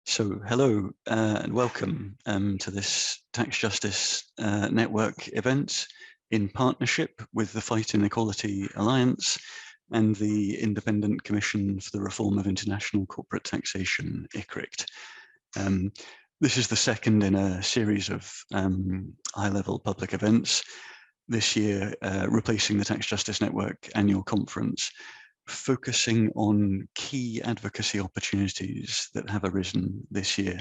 So hello and welcome to this Tax Justice Network event in partnership with the Fight Inequality Alliance and the Independent Commission for the Reform of International Corporate Taxation, ICRICT. This is the second in a series of high-level public events this year, replacing the Tax Justice Network annual conference, focusing on key advocacy opportunities that have arisen this year.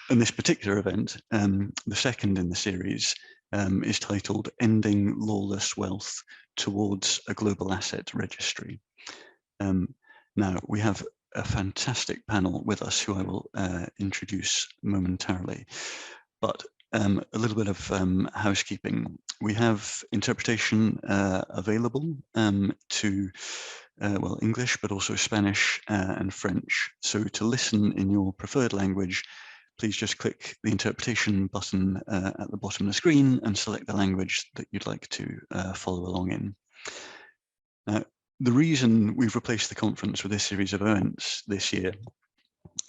And this particular event, the second in the series, is titled Ending Lawless Wealth Towards a Global Asset Registry. Now, we have a fantastic panel with us who I will introduce momentarily. But a little bit of housekeeping. We have interpretation available to well, English, but also Spanish and French. So to listen in your preferred language, please just click the interpretation button at the bottom of the screen and select the language that you'd like to follow along in. The reason we've replaced the conference with this series of events this year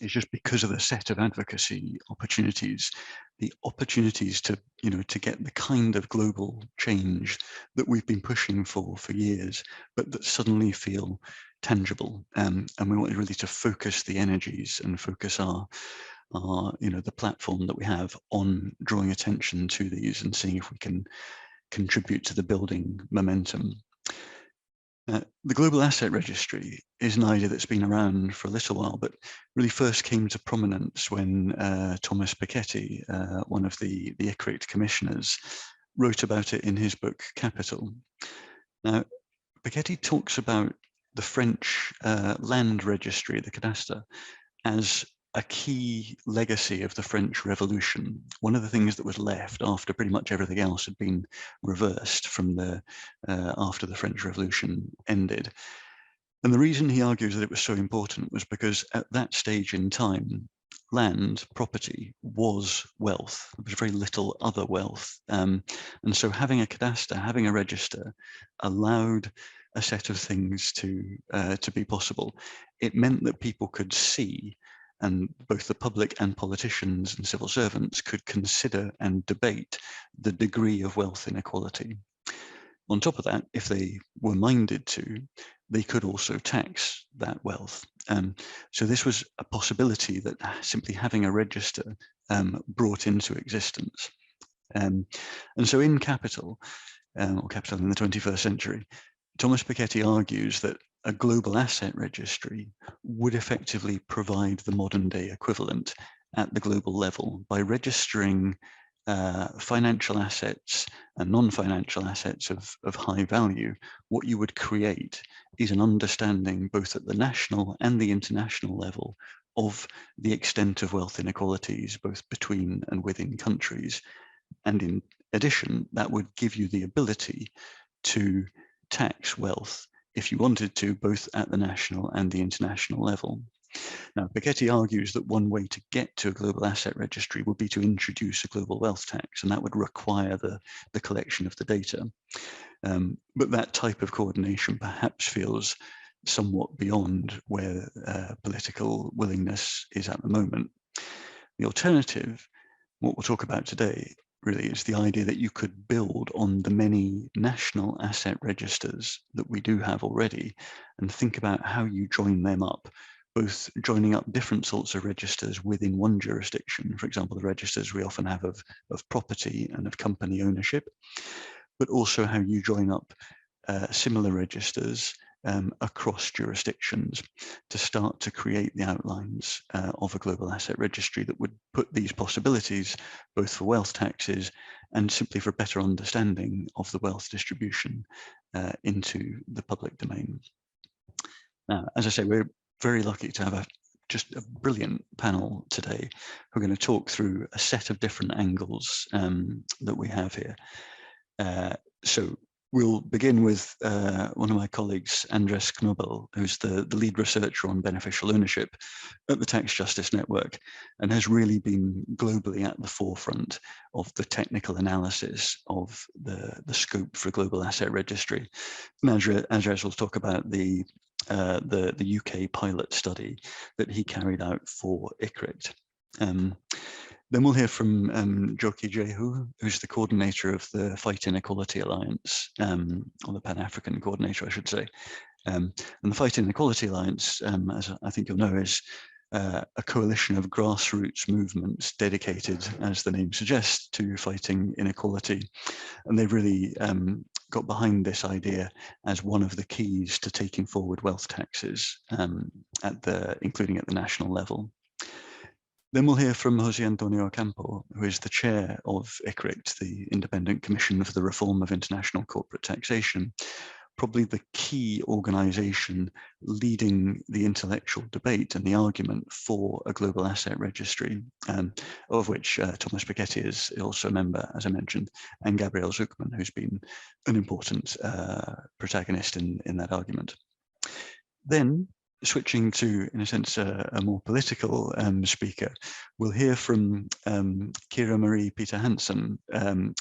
is just because of the set of advocacy opportunities, the opportunities to, to get the kind of global change that we've been pushing for years, but that suddenly feel tangible. And we wanted really to focus the energies and focus our the platform that we have on drawing attention to these and seeing if we can contribute to the building momentum. The Global Asset Registry is an idea that's been around for a little while, but really first came to prominence when Thomas Piketty, one of the ICRICT commissioners, wrote about it in his book Capital. Now, Piketty talks about the French land registry, the cadastre, as a key legacy of the French Revolution. One of the things that was left after pretty much everything else had been reversed from after the French Revolution ended. And the reason he argues that it was so important was because at that stage in time, land, property, was wealth. There was very little other wealth. And so having a cadastre, having a register, allowed a set of things to be possible. It meant that people could see, and both the public and politicians and civil servants could consider and debate the degree of wealth inequality. On top of that, if they were minded to, they could also tax that wealth. So this was a possibility that simply having a register brought into existence. And so in Capital, or Capital in the 21st century, Thomas Piketty argues that a global asset registry would effectively provide the modern day equivalent at the global level by registering financial assets and non-financial assets of high value. What you would create is an understanding both at the national and the international level of the extent of wealth inequalities, both between and within countries. And in addition, that would give you the ability to tax wealth if you wanted to, both at the national and the international level. Now, Piketty argues that one way to get to a global asset registry would be to introduce a global wealth tax, and that would require the collection of the data. But that type of coordination perhaps feels somewhat beyond where political willingness is at the moment. The alternative, what we'll talk about today, really is the idea that you could build on the many national asset registers that we do have already and think about how you join them up, both joining up different sorts of registers within one jurisdiction, for example, the registers we often have of property and of company ownership, but also how you join up similar registers across jurisdictions to start to create the outlines of a global asset registry that would put these possibilities, both for wealth taxes and simply for better understanding of the wealth distribution into the public domain. Now, as I say, we're very lucky to have just a brilliant panel today who are going to talk through a set of different angles that we have here. So we'll begin with one of my colleagues, Andres Knobel, who's the lead researcher on beneficial ownership at the Tax Justice Network and has really been globally at the forefront of the technical analysis of the scope for a global asset registry. And Andres will talk about the UK pilot study that he carried out for ICRICT. Then we'll hear from Joki Jehu, who's the coordinator of the Fight Inequality Alliance, or the Pan-African coordinator, I should say. And the Fight Inequality Alliance, as I think you'll know, is a coalition of grassroots movements dedicated, as the name suggests, to fighting inequality. And they've really got behind this idea as one of the keys to taking forward wealth taxes, including at the national level. Then we'll hear from Jose Antonio Ocampo, who is the chair of ICRICT, the Independent Commission for the Reform of International Corporate Taxation, probably the key organization leading the intellectual debate and the argument for a global asset registry, of which Thomas Piketty is also a member, as I mentioned, and Gabriel Zucman, who's been an important protagonist in that argument. Then, switching to, in a sense, a more political speaker, we'll hear from Kira Marie Peter Hansen,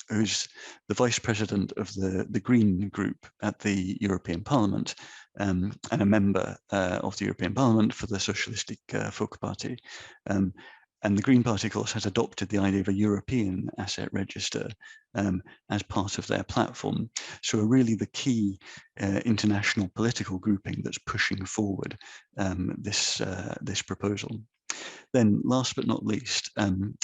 who's the vice president of the Green Group at the European Parliament, and a member of the European Parliament for the Socialistic Folkeparti. And the Green Party, of course, has adopted the idea of a European asset register as part of their platform. So really the key international political grouping that's pushing forward this proposal. Then, last but not least,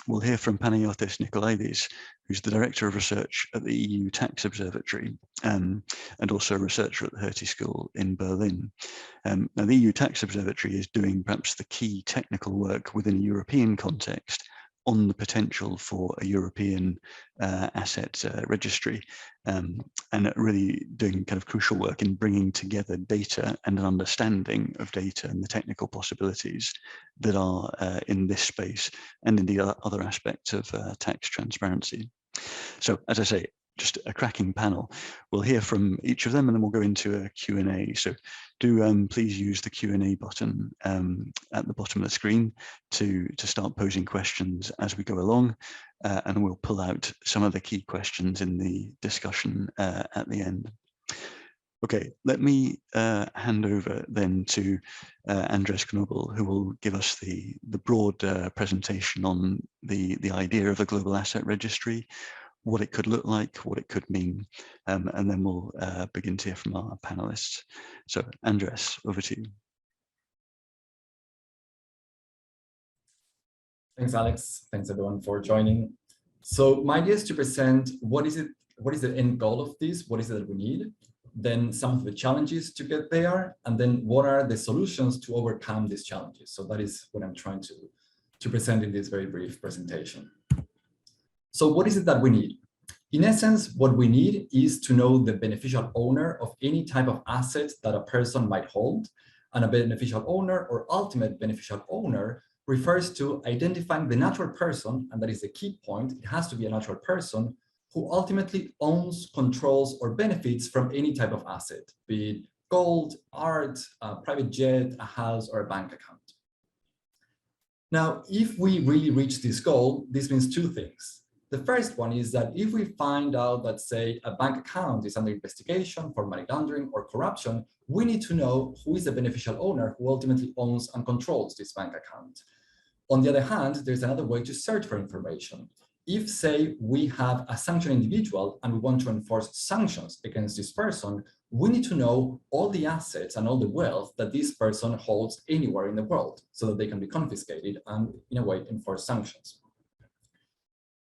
we'll hear from Panagiotis Nikolaidis, who's the Director of Research at the EU Tax Observatory, and also a researcher at the Hertie School in Berlin. Now, the EU Tax Observatory is doing perhaps the key technical work within a European context on the potential for a European asset registry, and really doing kind of crucial work in bringing together data and an understanding of data and the technical possibilities that are in this space and indeed other aspects of tax transparency. So, as I say, just a cracking panel. We'll hear from each of them and then we'll go into a Q&A. So do please use the Q&A button at the bottom of the screen to start posing questions as we go along, and we'll pull out some of the key questions in the discussion at the end. Okay, let me hand over then to Andres Knobel, who will give us the broad presentation on the idea of a global asset registry, what it could look like, what it could mean, and then we'll begin to hear from our panelists. So Andres, over to you. Thanks, Alex. Thanks everyone for joining. So my idea is to present what is the end goal of this, what is it that we need, then some of the challenges to get there, and then what are the solutions to overcome these challenges. So that is what I'm trying to present in this very brief presentation. So what is it that we need? In essence, what we need is to know the beneficial owner of any type of asset that a person might hold. And a beneficial owner or ultimate beneficial owner refers to identifying the natural person, and that is the key point. It has to be a natural person who ultimately owns, controls, or benefits from any type of asset, be it gold, art, a private jet, a house, or a bank account. Now, if we really reach this goal, this means two things. The first one is that if we find out that, say, a bank account is under investigation for money laundering or corruption, we need to know who is the beneficial owner who ultimately owns and controls this bank account. On the other hand, there's another way to search for information. If, say, we have a sanctioned individual and we want to enforce sanctions against this person, we need to know all the assets and all the wealth that this person holds anywhere in the world so that they can be confiscated and, in a way, enforce sanctions.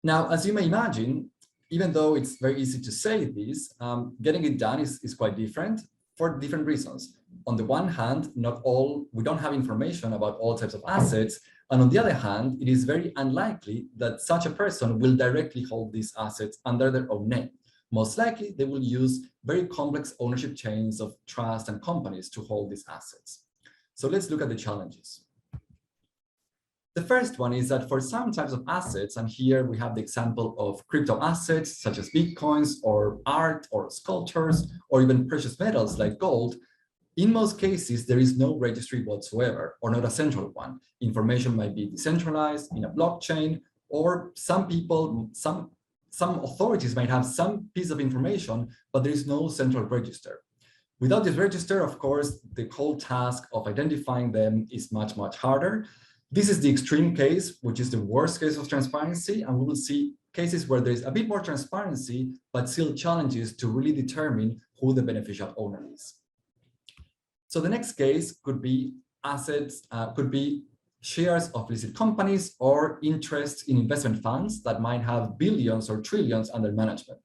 Now, as you may imagine, even though it's very easy to say this, getting it done is quite different for different reasons. On the one hand, we don't have information about all types of assets. And on the other hand, it is very unlikely that such a person will directly hold these assets under their own name. Most likely, they will use very complex ownership chains of trust and companies to hold these assets. So let's look at the challenges. The first one is that for some types of assets, and here we have the example of crypto assets such as bitcoins or art or sculptures or even precious metals like gold, in most cases, there is no registry whatsoever or not a central one. Information might be decentralized in a blockchain, or some people, some authorities might have some piece of information, but there is no central register. Without this register, of course, the whole task of identifying them is much, much harder. This is the extreme case, which is the worst case of transparency, and we will see cases where there's a bit more transparency, but still challenges to really determine who the beneficial owner is. So the next case could be assets, could be shares of listed companies or interests in investment funds that might have billions or trillions under management.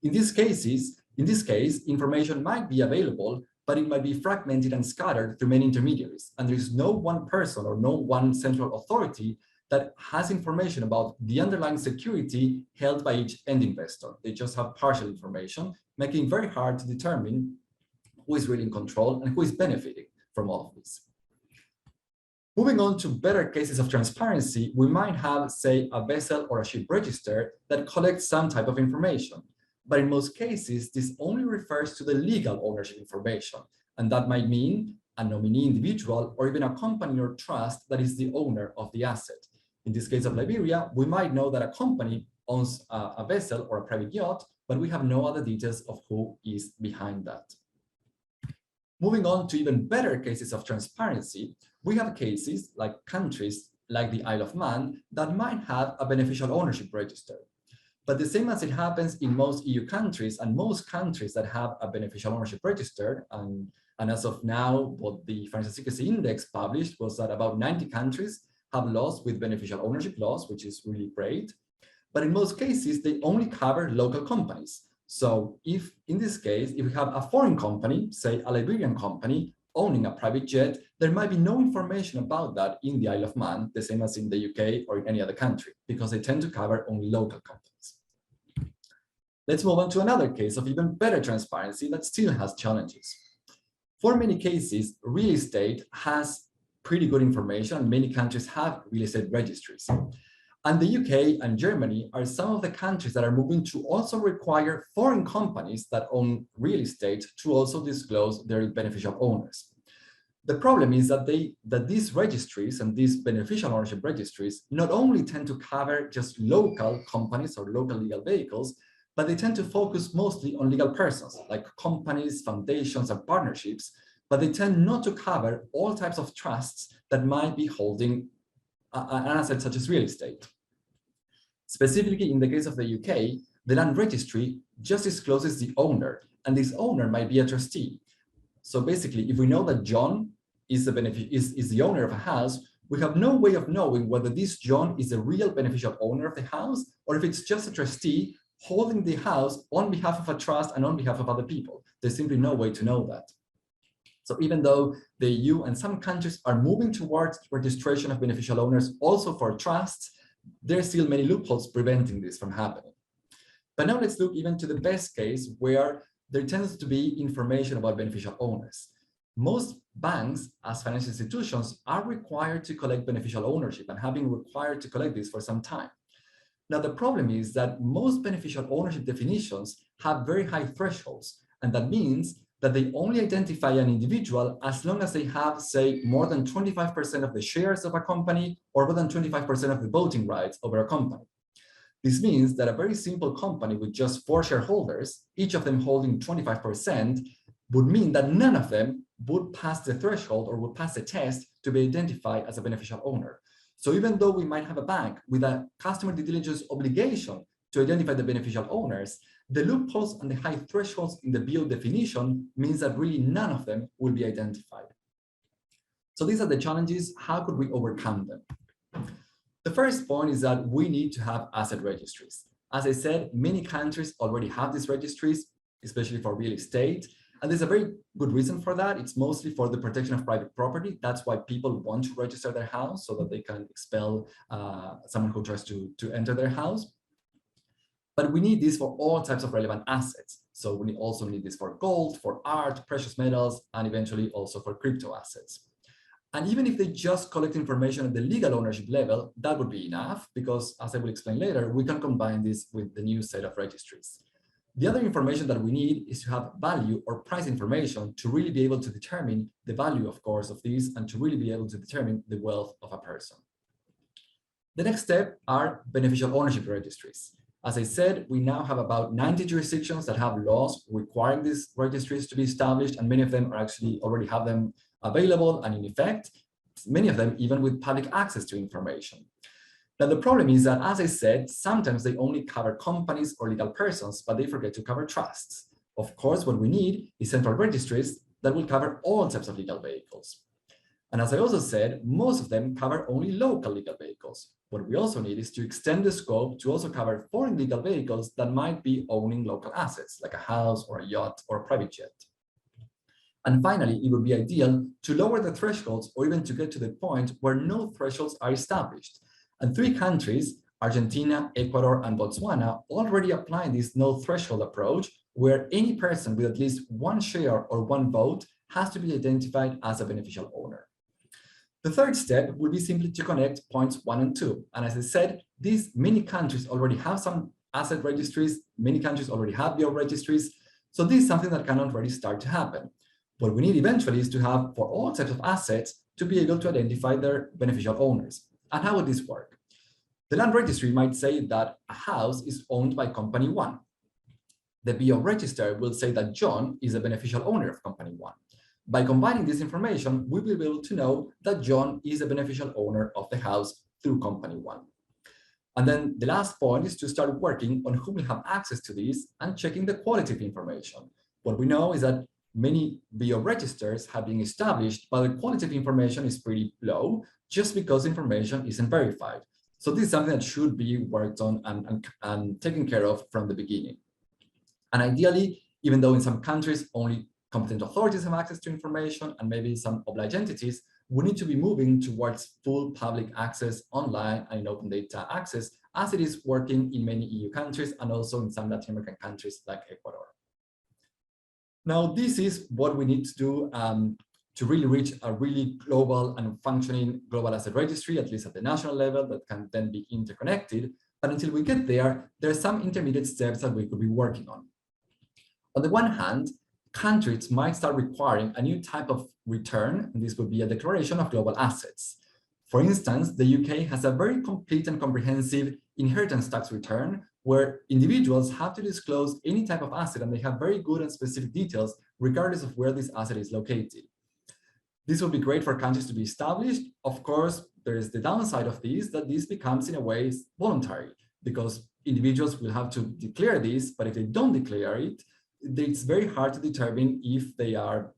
In this case, information might be available, but it might be fragmented and scattered through many intermediaries. And there is no one person or no one central authority that has information about the underlying security held by each end investor. They just have partial information, making it very hard to determine who is really in control and who is benefiting from all of this. Moving on to better cases of transparency, we might have, say, a vessel or a ship register that collects some type of information. But in most cases, this only refers to the legal ownership information. And that might mean a nominee individual or even a company or trust that is the owner of the asset. In this case of Liberia, we might know that a company owns a vessel or a private yacht, but we have no other details of who is behind that. Moving on to even better cases of transparency, we have cases like countries like the Isle of Man that might have a beneficial ownership register. But the same as it happens in most EU countries and most countries that have a beneficial ownership register, and as of now, what the Financial Secrecy Index published was that about 90 countries have laws with beneficial ownership laws, which is really great. But in most cases, they only cover local companies. So if in this case, if we have a foreign company, say a Liberian company, owning a private jet, there might be no information about that in the Isle of Man, the same as in the UK or in any other country, because they tend to cover only local companies. Let's move on to another case of even better transparency that still has challenges. For many cases, real estate has pretty good information, and many countries have real estate registries. And the UK and Germany are some of the countries that are moving to also require foreign companies that own real estate to also disclose their beneficial owners. The problem is that these registries and these beneficial ownership registries not only tend to cover just local companies or local legal vehicles, but they tend to focus mostly on legal persons like companies, foundations, and partnerships, but they tend not to cover all types of trusts that might be holding an asset such as real estate. Specifically, in the case of the UK, the land registry just discloses the owner, and this owner might be a trustee. So basically, if we know that John is the owner of a house, we have no way of knowing whether this John is the real beneficial owner of the house, or if it's just a trustee holding the house on behalf of a trust and on behalf of other people. There's simply no way to know that. So even though the EU and some countries are moving towards registration of beneficial owners also for trusts, there are still many loopholes preventing this from happening. But now let's look even to the best case where there tends to be information about beneficial owners. Most banks, as financial institutions, are required to collect beneficial ownership and have been required to collect this for some time. Now, the problem is that most beneficial ownership definitions have very high thresholds, and that means that they only identify an individual as long as they have, say, more than 25% of the shares of a company or more than 25% of the voting rights over a company. This means that a very simple company with just 4 shareholders, each of them holding 25%, would mean that none of them would pass the threshold or would pass the test to be identified as a beneficial owner. So even though we might have a bank with a customer due diligence obligation to identify the beneficial owners, the loopholes and the high thresholds in the BO definition means that really none of them will be identified. So these are the challenges. How could we overcome them? The first point is that we need to have asset registries. As I said, many countries already have these registries, especially for real estate. And there's a very good reason for that. It's mostly for the protection of private property. That's why people want to register their house so that they can expel someone who tries to enter their house. But we need this for all types of relevant assets. So we also need this for gold, for art, precious metals, and eventually also for crypto assets. And even if they just collect information at the legal ownership level, that would be enough because, as I will explain later, we can combine this with the new set of registries. The other information that we need is to have value or price information to really be able to determine the value, of course, of these and to really be able to determine the wealth of a person. The next step are beneficial ownership registries. As I said, we now have about 90 jurisdictions that have laws requiring these registries to be established, and many of them are actually already have them available and in effect. many of them even with public access to information. Now, the problem is that, as I said, sometimes they only cover companies or legal persons, but they forget to cover trusts. Of course, what we need is central registries that will cover all types of legal vehicles. And as I also said, most of them cover only local legal vehicles. What we also need is to extend the scope to also cover foreign legal vehicles that might be owning local assets, like a house or a yacht or a private jet. And finally, it would be ideal to lower the thresholds or even to get to the point where no thresholds are established. And 3 countries, Argentina, Ecuador, and Botswana, already apply this no threshold approach, where any person with at least 1 share or 1 vote has to be identified as a beneficial owner. The third step would be simply to connect points 1 and 2. And as I said, many countries already have some asset registries, many countries already have their registries. So this is something that can already start to happen. What we need eventually is to have, for all types of assets, to be able to identify their beneficial owners. And how would this work? The land registry might say that a house is owned by company 1. The BO register will say that John is a beneficial owner of company 1. By combining this information, we will be able to know that John is a beneficial owner of the house through company 1. And then the last point is to start working on who will have access to this and checking the quality of information. What we know is that many BO registers have been established, but the quality of information is pretty low just because information isn't verified. So this is something that should be worked on and taken care of from the beginning. And ideally, even though in some countries only competent authorities have access to information and maybe some obliged entities, we need to be moving towards full public access online and in open data access, as it is working in many EU countries and also in some Latin American countries like Ecuador. Now, this is what we need to do to really reach a really global and functioning global asset registry, at least at the national level, that can then be interconnected. But until we get there, there are some intermediate steps that we could be working on. On the one hand, countries might start requiring a new type of return, and this would be a declaration of global assets. For instance, the UK has a very complete and comprehensive inheritance tax return where individuals have to disclose any type of asset, and they have very good and specific details regardless of where this asset is located. This will be great for countries to be established. Of course, there is the downside of this, that this becomes in a way voluntary, because individuals will have to declare this, but if they don't declare it, it's very hard to determine if they are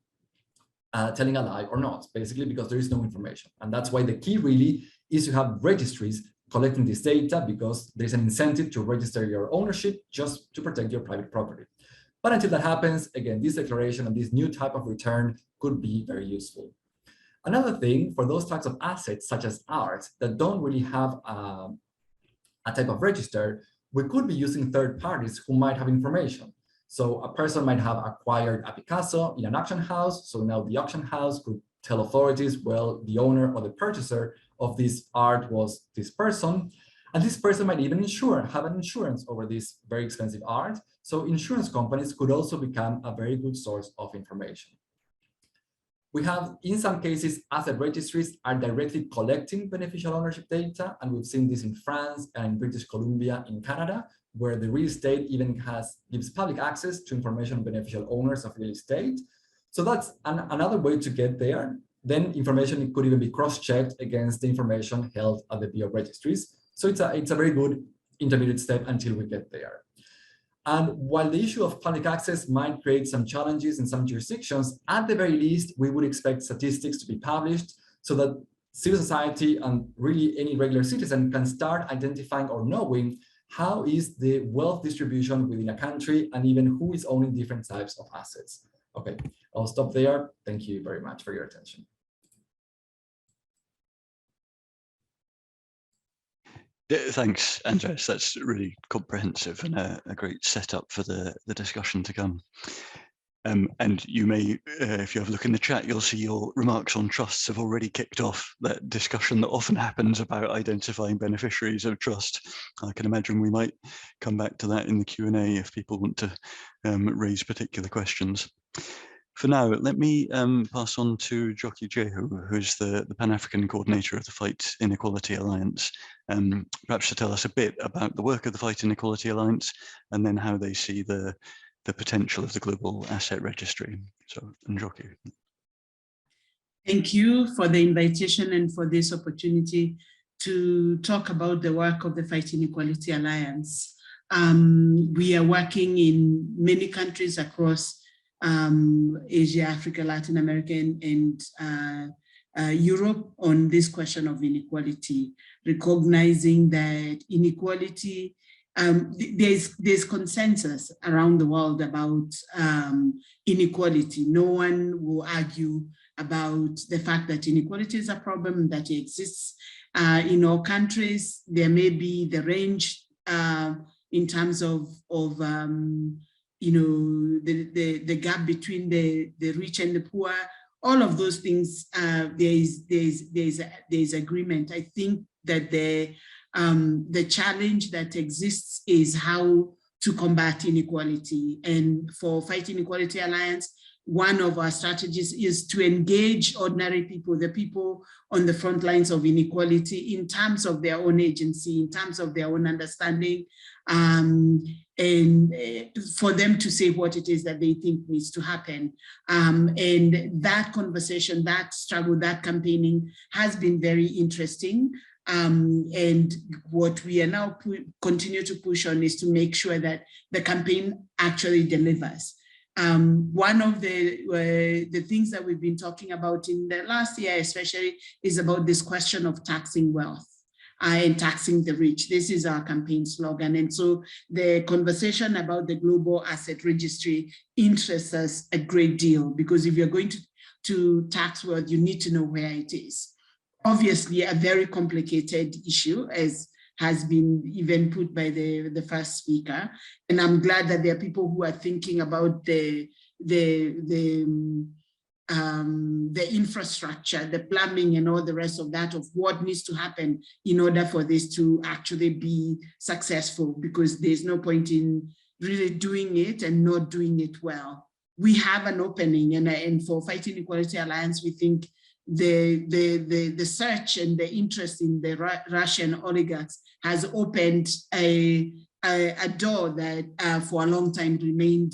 telling a lie or not, basically because there is no information. And that's why the key really is to have registries collecting this data, because there's an incentive to register your ownership just to protect your private property. But until that happens, again, this declaration and this new type of return could be very useful. Another thing, for those types of assets, such as ours, that don't really have a type of register, we could be using third parties who might have information. So a person might have acquired a Picasso in an auction house. So now the auction house could tell authorities, well, the owner or the purchaser of this art was this person. And this person might even have an insurance over this very expensive art. So insurance companies could also become a very good source of information. We have, in some cases, asset registries are directly collecting beneficial ownership data. And we've seen this in France and in British Columbia in Canada, where the real estate even gives public access to information on beneficial owners of real estate. So that's another way to get there. Then information could even be cross-checked against the information held at the BO registries. So it's a very good intermediate step until we get there. And while the issue of public access might create some challenges in some jurisdictions, at the very least, we would expect statistics to be published so that civil society and really any regular citizen can start identifying or knowing how is the wealth distribution within a country and even who is owning different types of assets. Okay, I'll stop there. Thank you very much for your attention. Thanks, Andres. That's really comprehensive and a great setup for the discussion to come. And you may, if you have a look in the chat, you'll see your remarks on trusts have already kicked off that discussion that often happens about identifying beneficiaries of trust. I can imagine we might come back to that in the Q&A if people want to raise particular questions. For now, let me pass on to Joki Jehu, who's the Pan-African coordinator of the Fight Inequality Alliance, perhaps to tell us a bit about the work of the Fight Inequality Alliance and then how they see the potential of the global asset registry. So, Joki. Thank you for the invitation and for this opportunity to talk about the work of the Fight Inequality Alliance. We are working in many countries across Asia, Africa, Latin America, and Europe on this question of inequality, recognizing that inequality, there's consensus around the world about inequality. No one will argue about the fact that inequality is a problem, that it exists in all countries. There may be the range in terms of you know, the gap between the rich and the poor. All of those things, there's agreement. I think that the challenge that exists is how to combat inequality. And for Fight Inequality Alliance, one of our strategies is to engage ordinary people, the people on the front lines of inequality, in terms of their own agency, in terms of their own understanding, and for them to say what it is that they think needs to happen. And that conversation, that struggle, that campaigning has been very interesting. And what we are now continue to push on is to make sure that the campaign actually delivers. One of the things that we've been talking about in the last year especially is about this question of taxing wealth and taxing the rich. This is our campaign slogan. And so the conversation about the global asset registry interests us a great deal, because if you're going to tax wealth, you need to know where it is. Obviously, a very complicated issue, as has been even put by the first speaker. And I'm glad that there are people who are thinking about the infrastructure, the plumbing and all the rest of that, of what needs to happen in order for this to actually be successful, because there's no point in really doing it and not doing it well. We have an opening, and for Fight Inequality Alliance, we think the search and the interest in the Russian oligarchs has opened a door that for a long time remained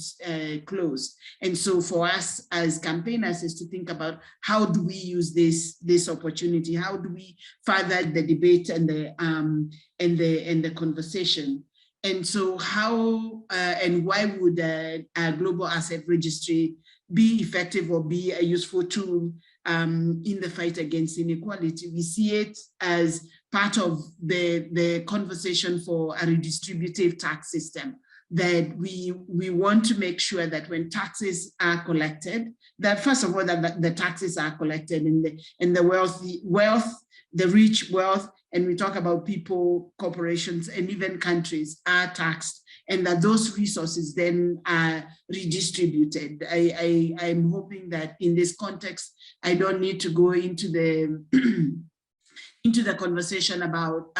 closed. And so for us as campaigners is to think about how do we use this opportunity? How do we further the debate and the conversation? And so how and why would a global asset registry be effective or be a useful tool in the fight against inequality? We see it as part of the conversation for a redistributive tax system, that we want to make sure that when taxes are collected, that first of all, that the taxes are collected and the rich wealth, and we talk about people, corporations, and even countries are taxed, and that those resources then are redistributed. I'm hoping that in this context, I don't need to go into the into the conversation about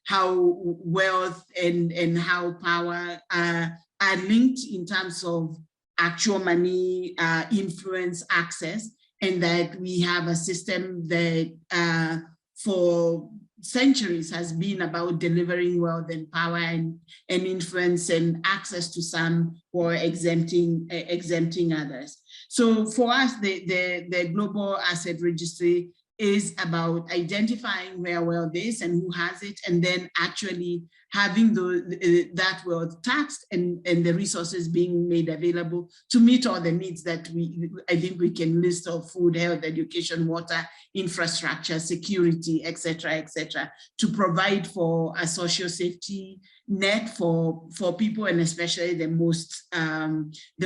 how wealth and how power are linked in terms of actual money, influence, access, and that we have a system that for centuries has been about delivering wealth and power and influence and access to some, or exempting others. So for us, the global asset registry is about identifying where wealth is and who has it, and then actually having that wealth taxed and the resources being made available to meet all the needs that I think we can list of food, health, education, water, infrastructure, security, et cetera, to provide for a social safety net for people, and especially the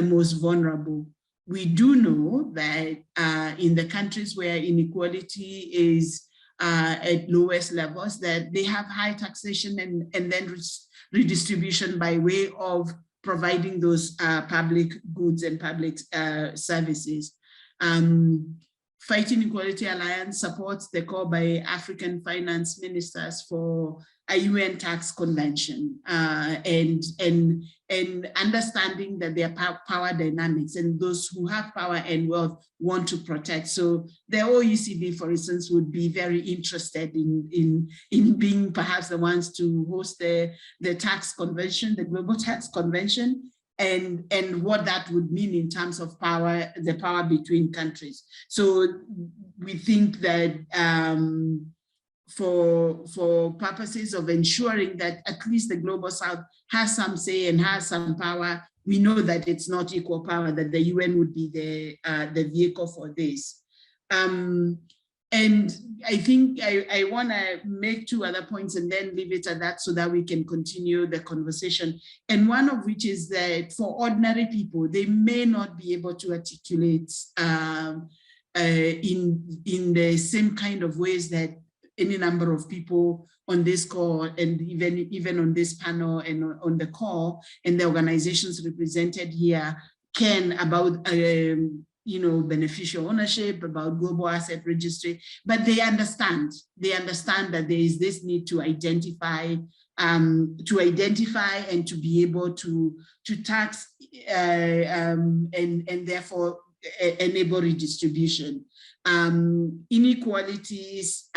most vulnerable. We do know that in the countries where inequality is at lowest levels, that they have high taxation and then redistribution by way of providing those public goods and public services. Fight Inequality Alliance supports the call by African finance ministers for a UN tax convention and understanding that there are power dynamics, and those who have power and wealth want to protect. So the OECD, for instance, would be very interested in being perhaps the ones to host the tax convention, the global tax convention, and what that would mean in terms of power, the power between countries. So we think that for purposes of ensuring that at least the Global South has some say and has some power, we know that it's not equal power, that the UN would be the vehicle for this. And I think I want to make two other points and then leave it at that so that we can continue the conversation. And one of which is that for ordinary people, they may not be able to articulate in the same kind of ways that any number of people on this call and even on this panel and on the call and the organizations represented here can about beneficial ownership, about global asset registry, but they understand that there is this need to identify and to be able to tax and therefore enable redistribution. Inequalities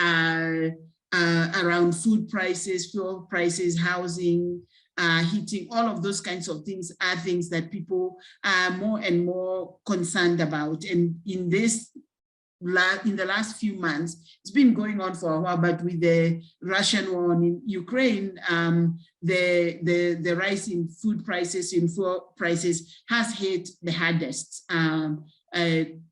around food prices, fuel prices, housing, heating, all of those kinds of things are things that people are more and more concerned about. And in the last few months, it's been going on for a while, but with the Russian war in Ukraine, the rise in food prices, in fuel prices has hit the hardest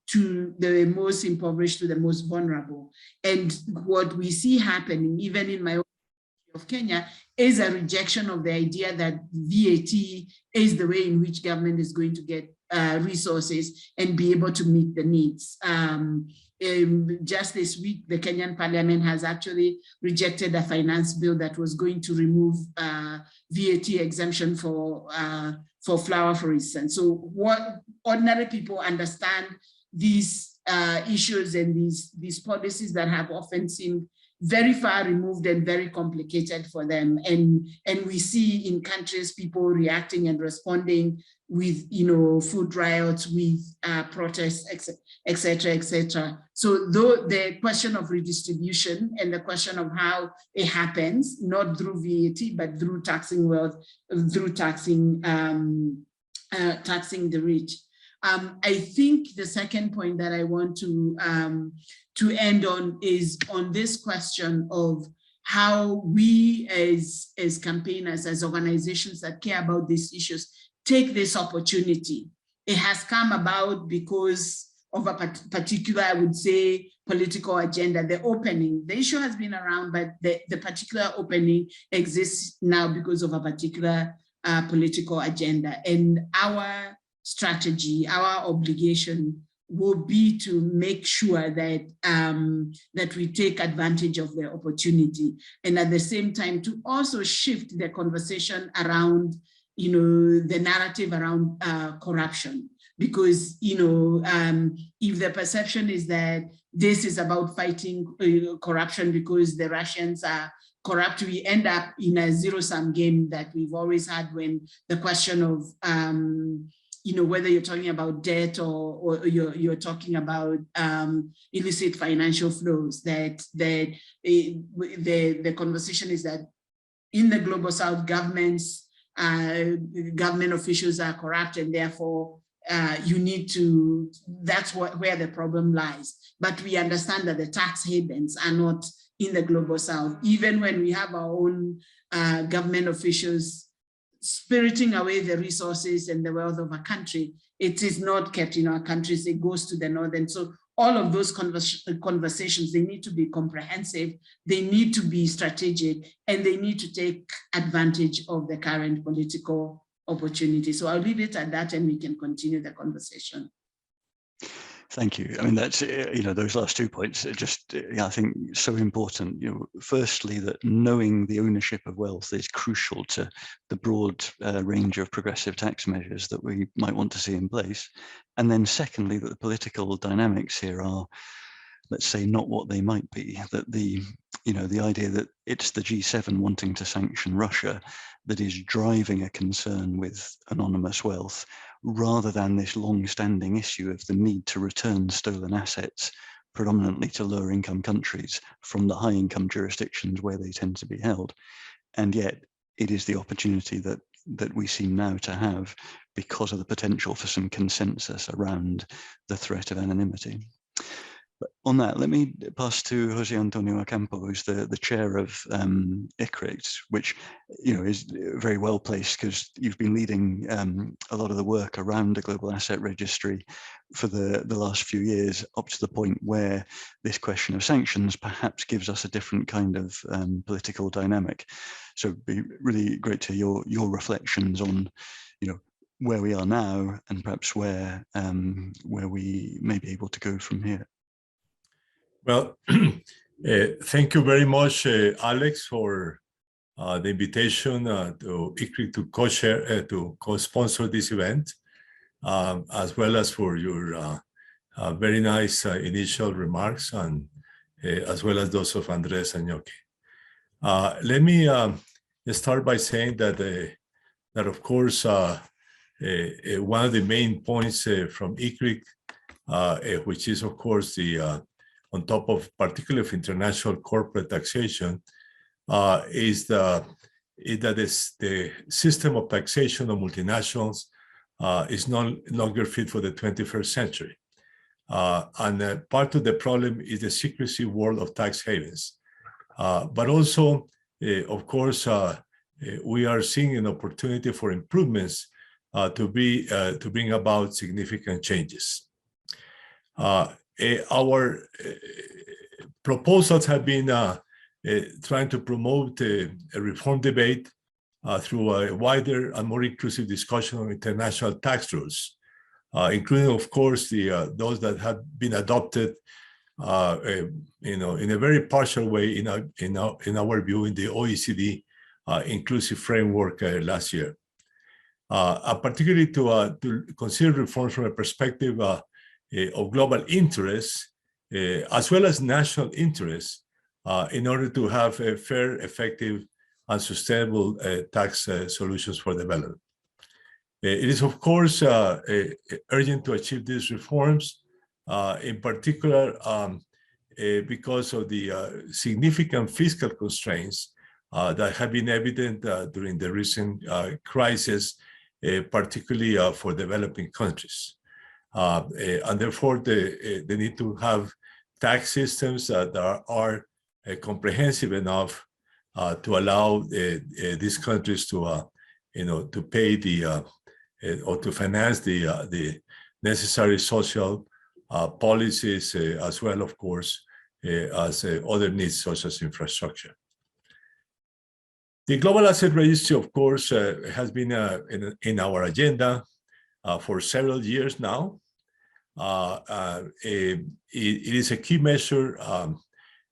to the most impoverished, to the most vulnerable. And what we see happening, even in my own of Kenya, is a rejection of the idea that VAT is the way in which government is going to get resources and be able to meet the needs. Just this week, the Kenyan Parliament has actually rejected a finance bill that was going to remove VAT exemption for flour, for instance. So what ordinary people understand these issues and these policies that have often seemed very far removed and very complicated for them. And we see in countries people reacting and responding with, food riots, with protests, et cetera. So though the question of redistribution and the question of how it happens, not through VAT, but through taxing wealth, through taxing the rich. I think the second point that I want to end on is on this question of how we as campaigners, as organizations that care about these issues, take this opportunity. It has come about because of a particular, I would say, political agenda. The opening, the issue has been around, but the particular opening exists now because of a particular political agenda. And our strategy, our obligation will be to make sure that that we take advantage of the opportunity, and at the same time to also shift the conversation around, the narrative around corruption, because if the perception is that this is about fighting corruption because the Russians are corrupt, we end up in a zero-sum game that we've always had when the question of whether you're talking about debt or you're talking about illicit financial flows, that the conversation is that in the Global South, government officials are corrupt, and therefore you need to, that's where the problem lies. But we understand that the tax havens are not in the Global South. Even when we have our own government officials spiriting away the resources and the wealth of a country, it is not kept in our countries, it goes to the north. And so all of those conversations, they need to be comprehensive, they need to be strategic, and they need to take advantage of the current political opportunity. So I'll leave it at that and we can continue the conversation. Thank you. I mean, that's, those last 2 points are just, I think, so important. Firstly, that knowing the ownership of wealth is crucial to the broad range of progressive tax measures that we might want to see in place. And then secondly, that the political dynamics here are, let's say, not what they might be, that the idea that it's the G7 wanting to sanction Russia that is driving a concern with anonymous wealth, rather than this long-standing issue of the need to return stolen assets, predominantly to lower income countries, from the high income jurisdictions where they tend to be held. And yet it is the opportunity that we seem now to have because of the potential for some consensus around the threat of anonymity. On that, let me pass to Jose Antonio Ocampo, who's the chair of ICRICT, which is very well placed because you've been leading a lot of the work around the global asset registry for the last few years, up to the point where this question of sanctions perhaps gives us a different kind of political dynamic. So it'd be really great to hear your reflections on, where we are now and perhaps where we may be able to go from here. Well, thank you very much, Alex, for the invitation to ICRICT to co-share, to co-sponsor this event, as well as for your very nice initial remarks, and as well as those of Andres and Yoki. Let me start by saying that that of course one of the main points from ICRICT, which is of course the on top of particularly of international corporate taxation, is that the system of taxation of multinationals is no longer fit for the 21st century. And part of the problem is the secrecy world of tax havens. But also, of course, we are seeing an opportunity for improvements to bring about significant changes. Our proposals have been trying to promote a reform debate through a wider and more inclusive discussion on international tax rules, including, of course, those that have been adopted, in a very partial way in our view in the OECD inclusive framework last year. Particularly to consider reforms from a perspective of global interests, as well as national interests, in order to have a fair, effective, and sustainable tax solutions for development. It is, of course, urgent to achieve these reforms, in particular because of the significant fiscal constraints that have been evident during the recent crisis, particularly for developing countries. And therefore, they need to have tax systems that are comprehensive enough to allow these countries to, to pay or to finance the necessary social policies, as well, of course, as other needs such as infrastructure. The Global Asset Registry, of course, has been in our agenda for several years now. It is a key measure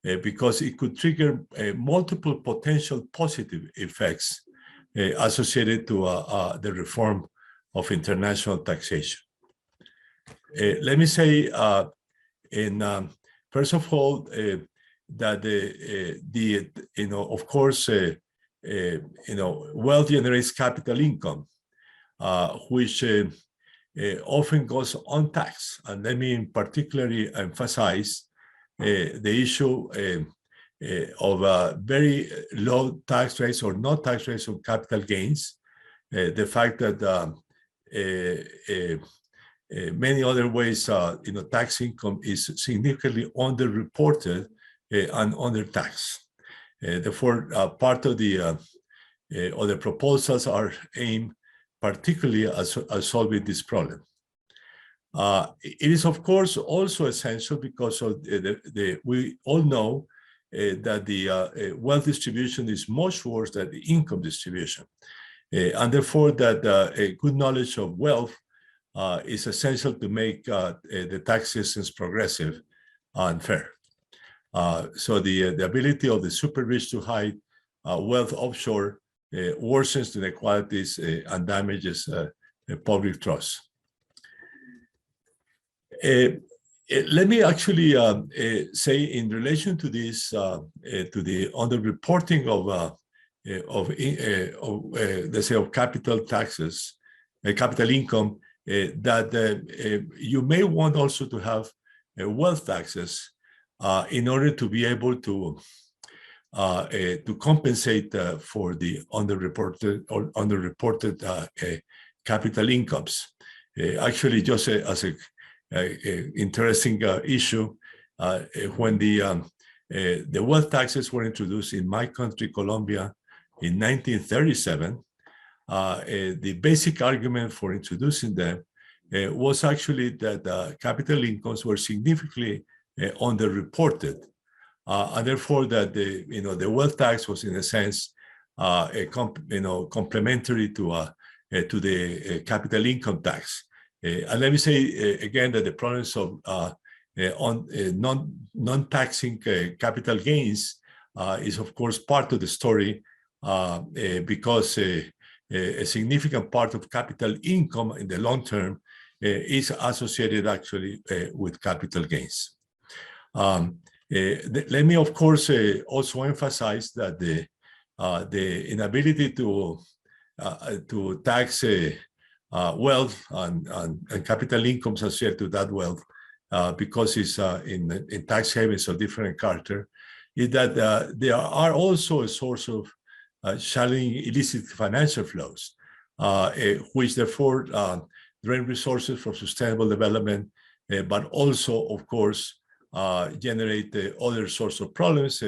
because it could trigger multiple potential positive effects associated to the reform of international taxation. Let me say, first of all, that of course, wealth generates capital income, which often goes untaxed. And let me particularly emphasize the issue of very low tax rates or no tax rates on capital gains, the fact that many other ways, tax income is significantly underreported and undertaxed. Therefore, part of the proposals are aimed particularly at solving this problem. It is, of course, also essential because of we all know that the wealth distribution is much worse than the income distribution. And therefore, that a good knowledge of wealth is essential to make the tax systems progressive and fair. So the ability of the super rich to hide wealth offshore worsens the inequalities and damages public trust. Let me actually say, in relation to this, to the underreporting let's say, of capital taxes, capital income, that you may want also to have wealth taxes in order to be able to compensate for the underreported capital incomes. Actually, just as an interesting issue, when the wealth taxes were introduced in my country, Colombia, in 1937, the basic argument for introducing them was actually that capital incomes were significantly underreported, and therefore that the wealth tax was in a sense complementary to the capital income tax. And let me say again that the problems of non-taxing capital gains is of course part of the story, because a significant part of capital income in the long term is associated actually with capital gains. Let me, of course, also emphasize that the inability to tax wealth and capital incomes associated to that wealth, because it's in tax havens of different character, is that they are also a source of challenging illicit financial flows, which therefore drain resources for sustainable development, but also, of course, generate other sorts of problems,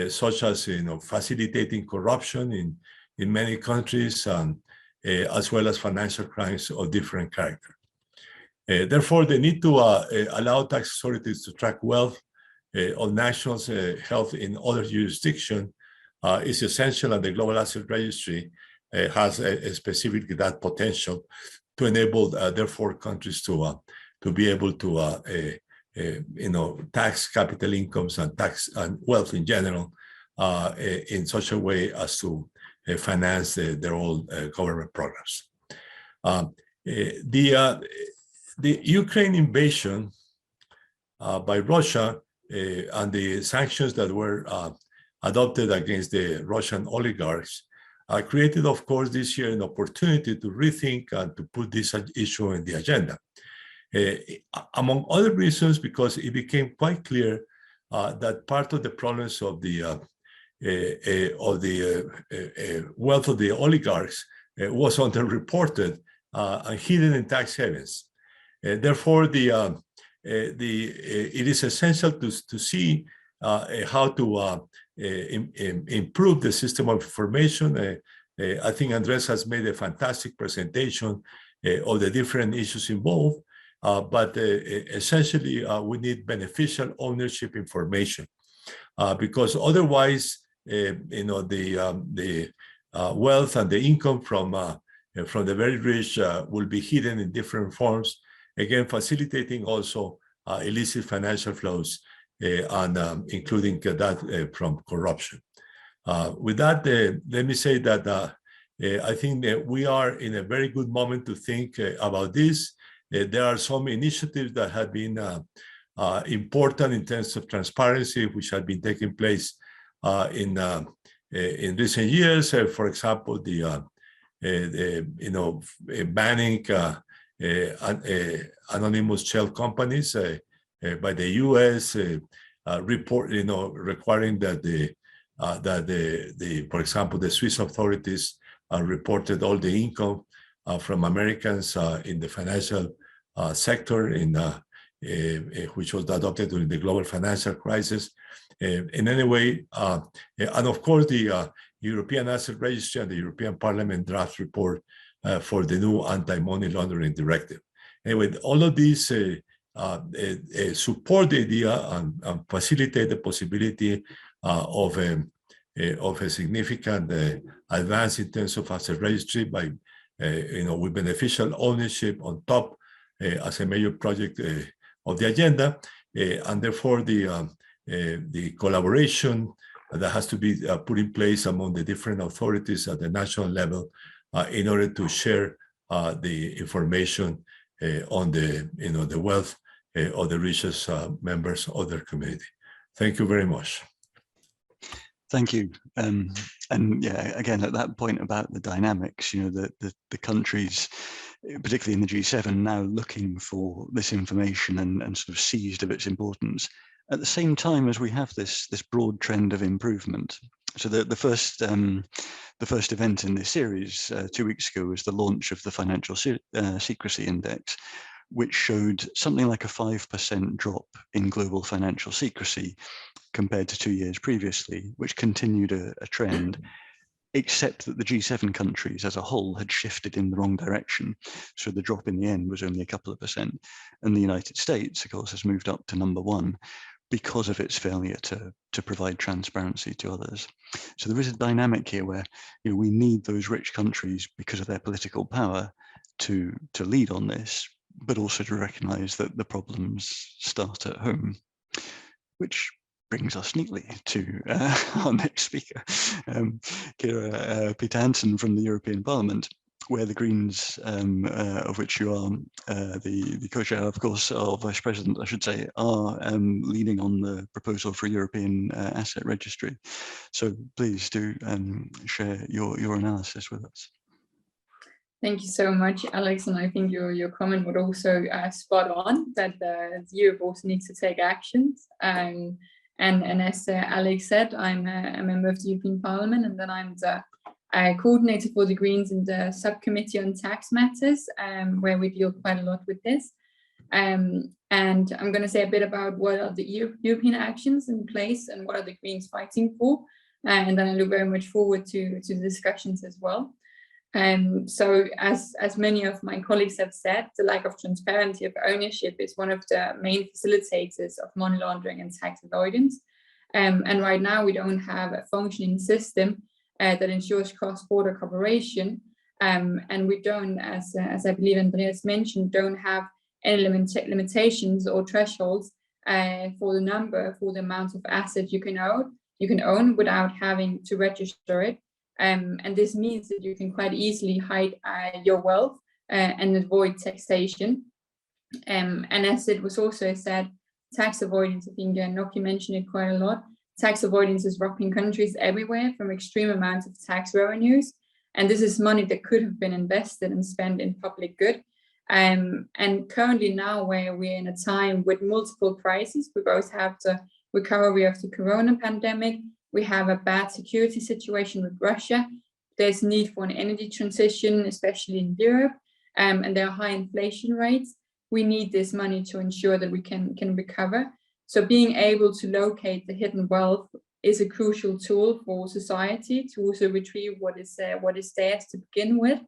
such as facilitating corruption in many countries, as well as financial crimes of different character. Therefore, the need to allow tax authorities to track wealth of nationals held in other jurisdictions is essential, and the Global Asset Registry has specifically that potential to enable, therefore, countries to be able to tax capital incomes and tax and wealth in general in such a way as to finance their own government programs. The Ukraine invasion by Russia and the sanctions that were adopted against the Russian oligarchs created, of course, this year an opportunity to rethink and to put this issue in the agenda. Among other reasons, because it became quite clear that part of the problems of the wealth of the oligarchs was underreported and hidden in tax havens. Therefore, it is essential to see how to improve the system of information. I think Andres has made a fantastic presentation of the different issues involved, but essentially we need beneficial ownership information, because otherwise, the wealth and the income from the very rich will be hidden in different forms, again facilitating also illicit financial flows, and including that from corruption. With that, let me say that I think that we are in a very good moment to think about this. There are some initiatives that have been important in terms of transparency, which have been taking place in recent years. For example, banning anonymous shell companies by the U.S. Requiring that for example, the Swiss authorities reported all the income from Americans in the financial sector, which was adopted during the global financial crisis. In any way, and of course, the European Asset Registry and the European Parliament draft report for the new anti-money laundering directive. Anyway, all of these support the idea and facilitate the possibility of a significant advance in terms of asset registry by, with beneficial ownership on top as a major project of the agenda, and therefore the collaboration that has to be put in place among the different authorities at the national level in order to share the information on the wealth of the richest members of their community. Thank you very much. Thank you. And yeah, again, at that point about the dynamics, the countries, particularly in the G7, now looking for this information and sort of seized of its importance. At the same time as we have this broad trend of improvement. So the first event in this series 2 weeks ago was the launch of the Financial Secrecy Index, which showed something like a 5% drop in global financial secrecy compared to 2 years previously, which continued a trend, except that the G7 countries as a whole had shifted in the wrong direction. So the drop in the end was only a couple of percent. And the United States, of course, has moved up to #1 because of its failure to provide transparency to others. So there is a dynamic here where, you know, we need those rich countries because of their political power to lead on this, but also to recognize that the problems start at home, which brings us neatly to our next speaker, Peter Hansen from the European Parliament, where the Greens, of which you are the co-chair, of course, or vice president, I should say, are leading on the proposal for a European asset registry. So please do share your analysis with us. Thank you so much, Alex. And I think your comment would also spot on that Europe also needs to take actions. And as Alex said, I'm a member of the European Parliament, and then I'm the coordinator for the Greens in the subcommittee on tax matters, where we deal quite a lot with this. And I'm going to say a bit about what are the European actions in place and what are the Greens fighting for. And then I look very much forward to the discussions as well. So as many of my colleagues have said, the lack of transparency of ownership is one of the main facilitators of money laundering and tax avoidance. And right now we don't have a functioning system that ensures cross-border cooperation. And we don't, as I believe Andreas mentioned, don't have any limitations or thresholds for the amount of assets you can own without having to register it. And this means that you can quite easily hide your wealth and avoid taxation. And as it was also said, tax avoidance, I think Noki mentioned it quite a lot, tax avoidance is robbing countries everywhere from extreme amounts of tax revenues. And this is money that could have been invested and spent in public good. And currently now, where we're in a time with multiple crises, we both have the recovery of the corona pandemic, we have a bad security situation with Russia. There's need for an energy transition, especially in Europe, and there are high inflation rates. We need this money to ensure that we can recover. So being able to locate the hidden wealth is a crucial tool for society to also retrieve what is theirs to begin with.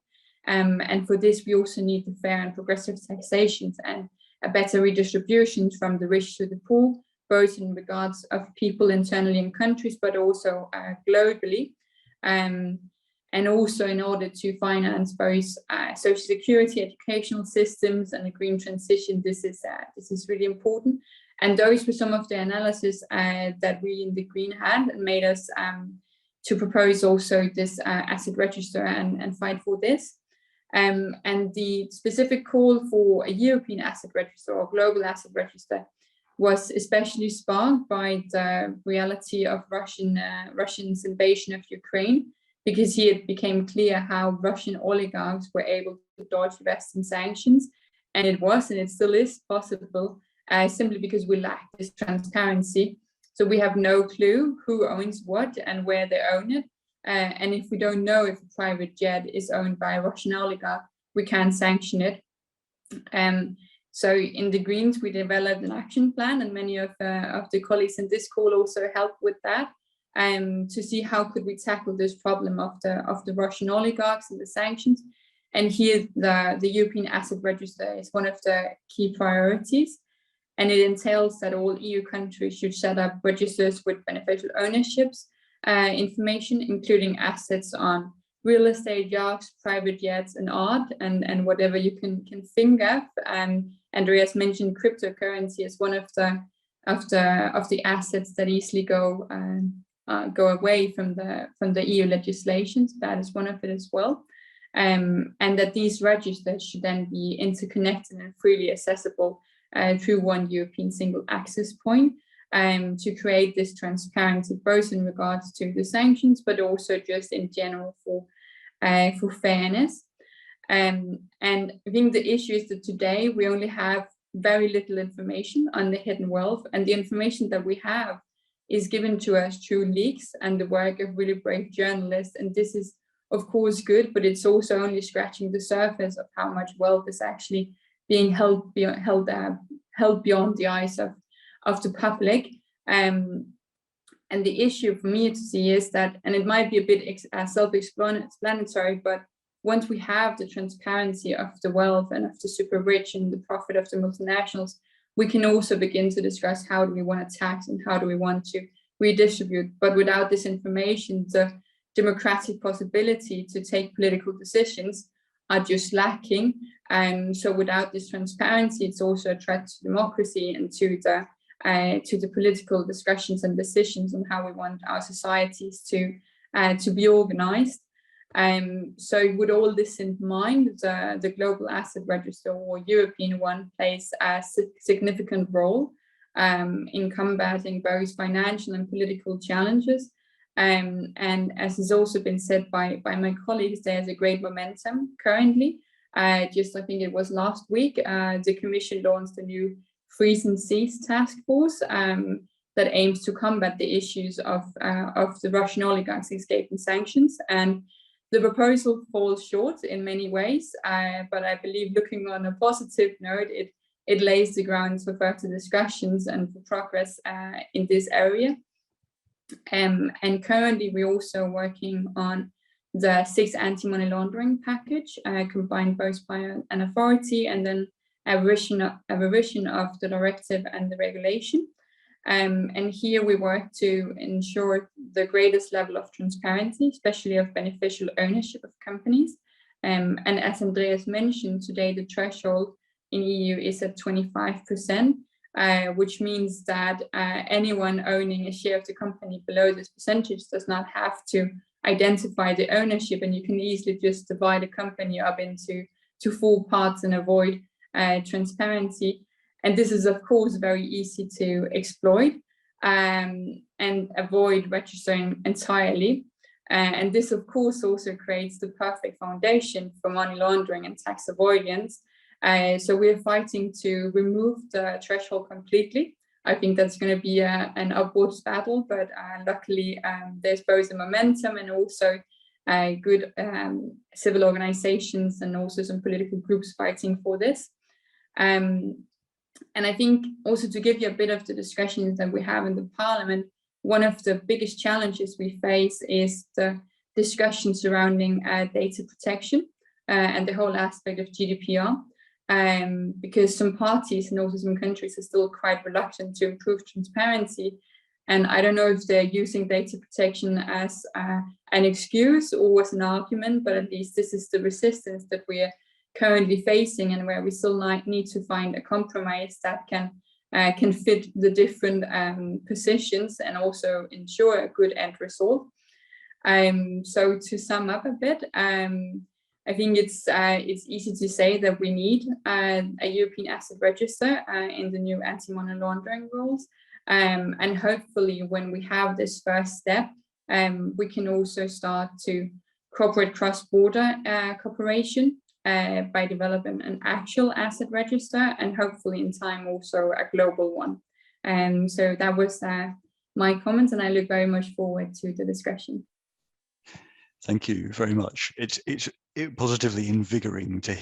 And for this, we also need the fair and progressive taxations and a better redistribution from the rich to the poor, both in regards of people internally in countries, but also globally. And also in order to finance both social security, educational systems, and the green transition, this is really important. And those were some of the analysis that we in the Green had and made us to propose also this asset register and fight for this. And the specific call for a European asset register or global asset register was especially sparked by the reality of Russia's invasion of Ukraine, because here it became clear how Russian oligarchs were able to dodge Western sanctions, and it still is possible, simply because we lack this transparency. So we have no clue who owns what and where they own it, and if we don't know if a private jet is owned by a Russian oligarch, we can't sanction it. So in the Greens, we developed an action plan, and many of the colleagues in this call also helped with that, to see how could we tackle this problem of the Russian oligarchs and the sanctions. And here the European Asset Register is one of the key priorities, and it entails that all EU countries should set up registers with beneficial ownerships information, including assets on real estate, yachts, private jets, and art, and whatever you can think of. Andreas mentioned cryptocurrency as one of the assets that easily go away from the EU legislations. That is one of it as well, and that these registers should then be interconnected and freely accessible through one European single access point, to create this transparency, both in regards to the sanctions, but also just in general for fairness. And I think the issue is that today we only have very little information on the hidden wealth, and the information that we have is given to us through leaks and the work of really brave journalists. And this is, of course, good, but it's also only scratching the surface of how much wealth is actually being held beyond the eyes of the public. And the issue for me to see is that, and it might be a bit self-explanatory, but once we have the transparency of the wealth and of the super rich and the profit of the multinationals, we can also begin to discuss how do we want to tax and how do we want to redistribute. But without this information, the democratic possibility to take political decisions are just lacking. So without this transparency, it's also a threat to democracy and to the political discussions and decisions on how we want our societies to be organized. So with all this in mind, the Global Asset Register, or European one, plays a significant role in combating both financial and political challenges. And as has also been said by my colleagues, there's a great momentum currently. I think it was last week, the Commission launched a new Freeze and Seize task force that aims to combat the issues of the Russian oligarchs escaping sanctions. And the proposal falls short in many ways, but I believe, looking on a positive note, it lays the grounds for further discussions and for progress in this area. And currently, we're also working on the 6th anti-money laundering package, combined both by an authority and then a revision of the directive and the regulation. And here we work to ensure the greatest level of transparency, especially of beneficial ownership of companies. And as Andreas mentioned today, the threshold in EU is at 25%, which means that anyone owning a share of the company below this percentage does not have to identify the ownership, and you can easily just divide a company up into 4 parts and avoid transparency. And this is, of course, very easy to exploit and avoid registering entirely. And this, of course, also creates the perfect foundation for money laundering and tax avoidance. So we're fighting to remove the threshold completely. I think that's going to be an upwards battle, but luckily there's both a momentum and also good civil organizations and also some political groups fighting for this. And I think also, to give you a bit of the discussions that we have in the Parliament, one of the biggest challenges we face is the discussion surrounding data protection and the whole aspect of Gdpr, because some parties and also some countries are still quite reluctant to improve transparency. And I don't know if they're using data protection as an excuse or as an argument, but at least this is the resistance that we are currently facing, and where we still need to find a compromise that can fit the different positions and also ensure a good end result. So to sum up a bit, I think it's easy to say that we need a European asset register in the new anti-money laundering rules, and hopefully when we have this first step, we can also start to cooperate cross-border cooperation by developing an actual asset register, and hopefully in time also a global one. So that was my comments, and I look very much forward to the discussion. Thank you very much. It's positively invigorating to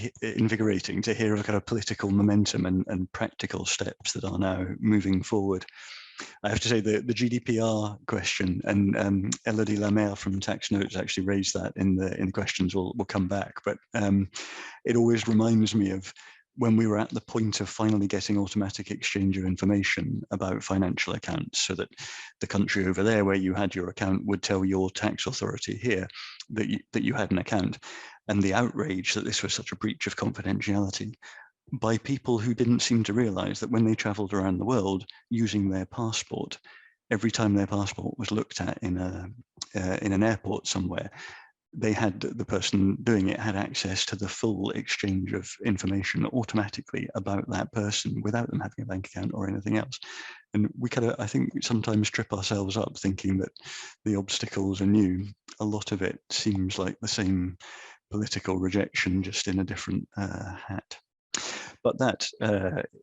hear of kind of political momentum and practical steps that are now moving forward. I have to say the GDPR question, and Elodie Lamere from Tax Notes actually raised that in the questions. We'll come back, but it always reminds me of when we were at the point of finally getting automatic exchange of information about financial accounts, so that the country over there where you had your account would tell your tax authority here that you had an account, and the outrage that this was such a breach of confidentiality by people who didn't seem to realize that when they traveled around the world using their passport, every time their passport was looked at in an airport somewhere, they had, the person doing it had access to the full exchange of information automatically about that person without them having a bank account or anything else. And we kind of, I think, sometimes trip ourselves up thinking that the obstacles are new. A lot of it seems like the same political rejection, just in a different hat. But that,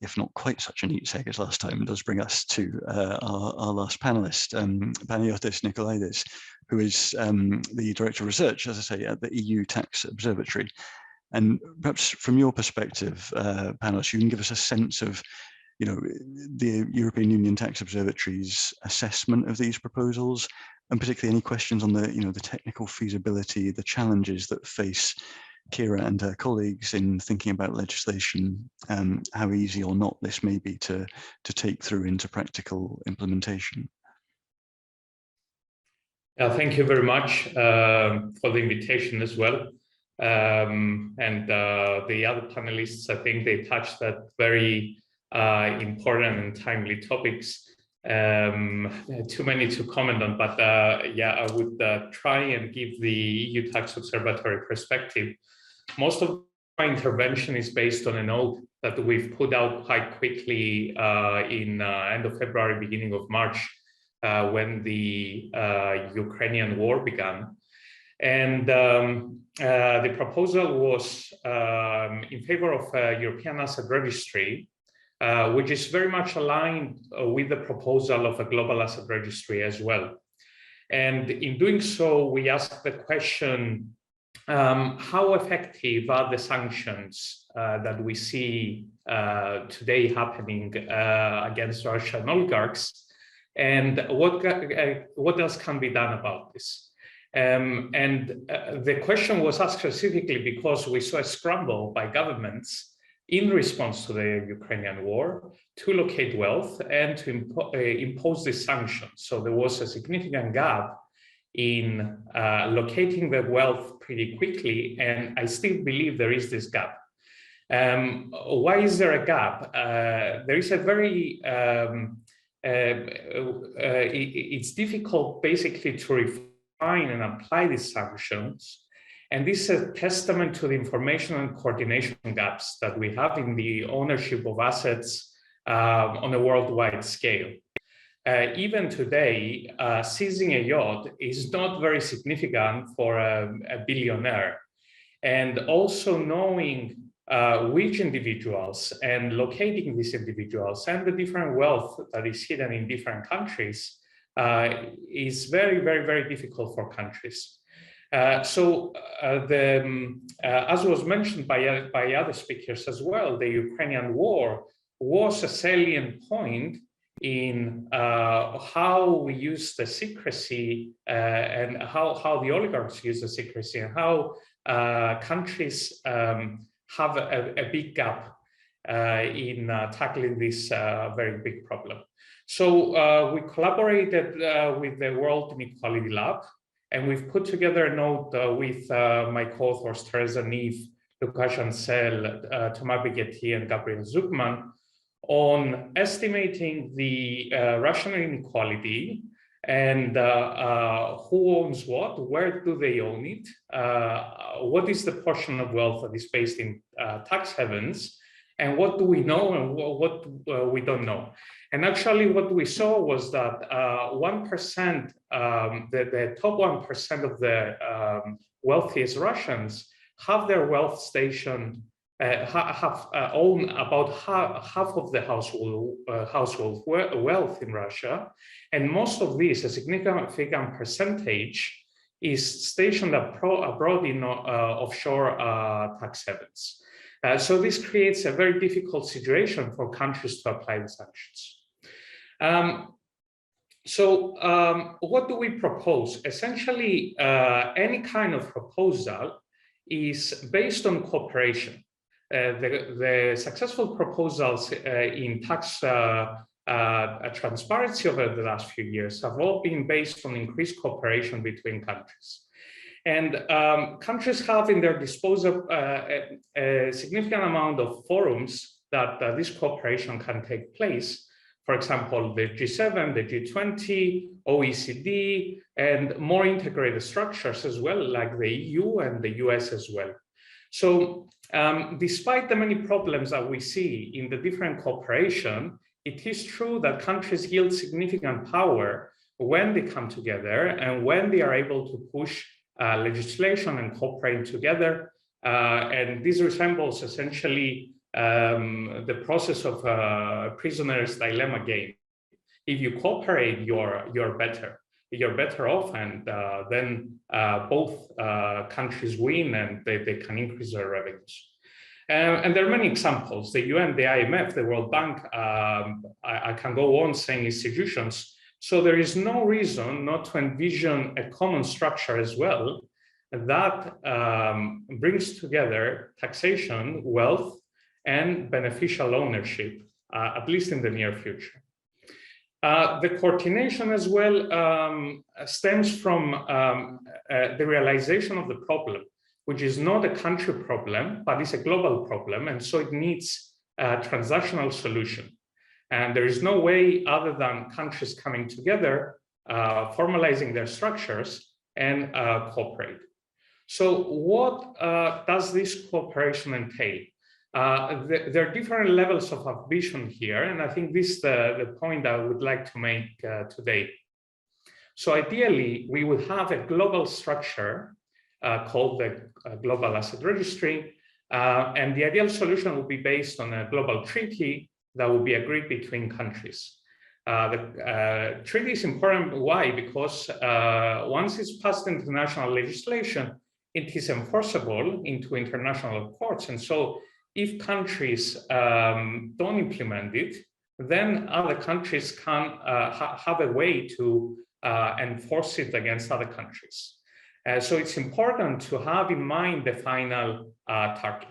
if not quite such a neat seg as last time, does bring us to our last panelist, Panagiotis Nikolaidis, who is the Director of Research, as I say, at the EU Tax Observatory. And perhaps from your perspective, panelists, you can give us a sense of, the European Union Tax Observatory's assessment of these proposals, and particularly any questions on the, the technical feasibility, the challenges that face Kira and her colleagues in thinking about legislation, how easy or not this may be to take through into practical implementation. Thank you very much for the invitation as well. And the other panelists, I think they touched that very important and timely topics. Too many to comment on, but yeah, I would try and give the EU Tax Observatory perspective. Most of my intervention is based on a note that we've put out quite quickly in end of February, beginning of March, when the Ukrainian war began. And the proposal was in favor of a European asset registry, which is very much aligned with the proposal of a global asset registry as well. And in doing so, we asked the question, how effective are the sanctions that we see today happening against Russian oligarchs, and what else can be done about this? The question was asked specifically because we saw a scramble by governments in response to the Ukrainian war to locate wealth and to impose these sanctions. So there was a significant gap in locating the wealth pretty quickly, and I still believe there is this gap. Why is there a gap? There is a very, it's difficult basically to refine and apply these sanctions. And this is a testament to the information and coordination gaps that we have in the ownership of assets on a worldwide scale. Even today, seizing a yacht is not very significant for a billionaire. And also knowing which individuals and locating these individuals and the different wealth that is hidden in different countries is very, very, very difficult for countries. As was mentioned by other speakers as well, the Ukrainian war was a salient point in how we use the secrecy and how the oligarchs use the secrecy, and how countries have a big gap in tackling this very big problem. So we collaborated with the World Inequality Lab, and we've put together a note with my co-authors, Teresa Neve, Lukasz Ansel, Thomas Piketty, and Gabriel Zucman, on estimating the Russian inequality and who owns what, where do they own it, what is the portion of wealth that is based in tax havens, and what do we know and what we don't know. And actually what we saw was that 1%, the top 1% of the wealthiest Russians have their wealth stationed, own about half of the household wealth in Russia, and most of these, a significant percentage, is stationed abroad in offshore tax havens. So this creates a very difficult situation for countries to apply the sanctions. What do we propose? Essentially, any kind of proposal is based on cooperation. The successful proposals in tax transparency over the last few years have all been based on increased cooperation between countries. And countries have in their disposal a significant amount of forums that this cooperation can take place. For example, the G7, the G20, OECD, and more integrated structures as well, like the EU and the US as well. So despite the many problems that we see in the different cooperation, it is true that countries yield significant power when they come together and when they are able to push legislation and cooperate together. And this resembles essentially the process of a prisoner's dilemma game. If you cooperate, you're better. you're better off, and then both countries win, and they can increase their revenues. And there are many examples: the UN, the IMF, the World Bank. I can go on saying institutions. So there is no reason not to envision a common structure as well that brings together taxation, wealth, and beneficial ownership, at least in the near future. The coordination as well stems from the realization of the problem, which is not a country problem, but is a global problem, and so it needs a transactional solution. And there is no way other than countries coming together, formalizing their structures, and cooperate. So what does this cooperation entail? There are different levels of ambition here, and I think this is the point I would like to make today. So ideally, we would have a global structure called the Global Asset Registry, and the ideal solution would be based on a global treaty that will be agreed between countries. The treaty is important. Why? Because once it's passed into national legislation, it is enforceable into international courts. And so if countries don't implement it, then other countries can have a way to enforce it against other countries. So it's important to have in mind the final target.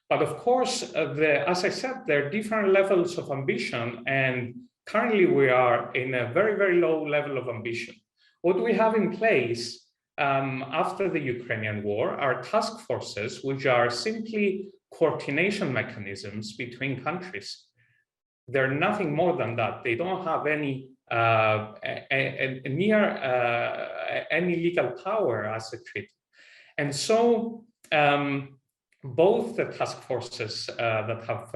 But of course, as I said, there are different levels of ambition, and currently we are in a very, very low level of ambition. What we have in place after the Ukrainian war are task forces, which are simply coordination mechanisms between countries. They're nothing more than that. They don't have any any legal power as a treaty. And so both the task forces that have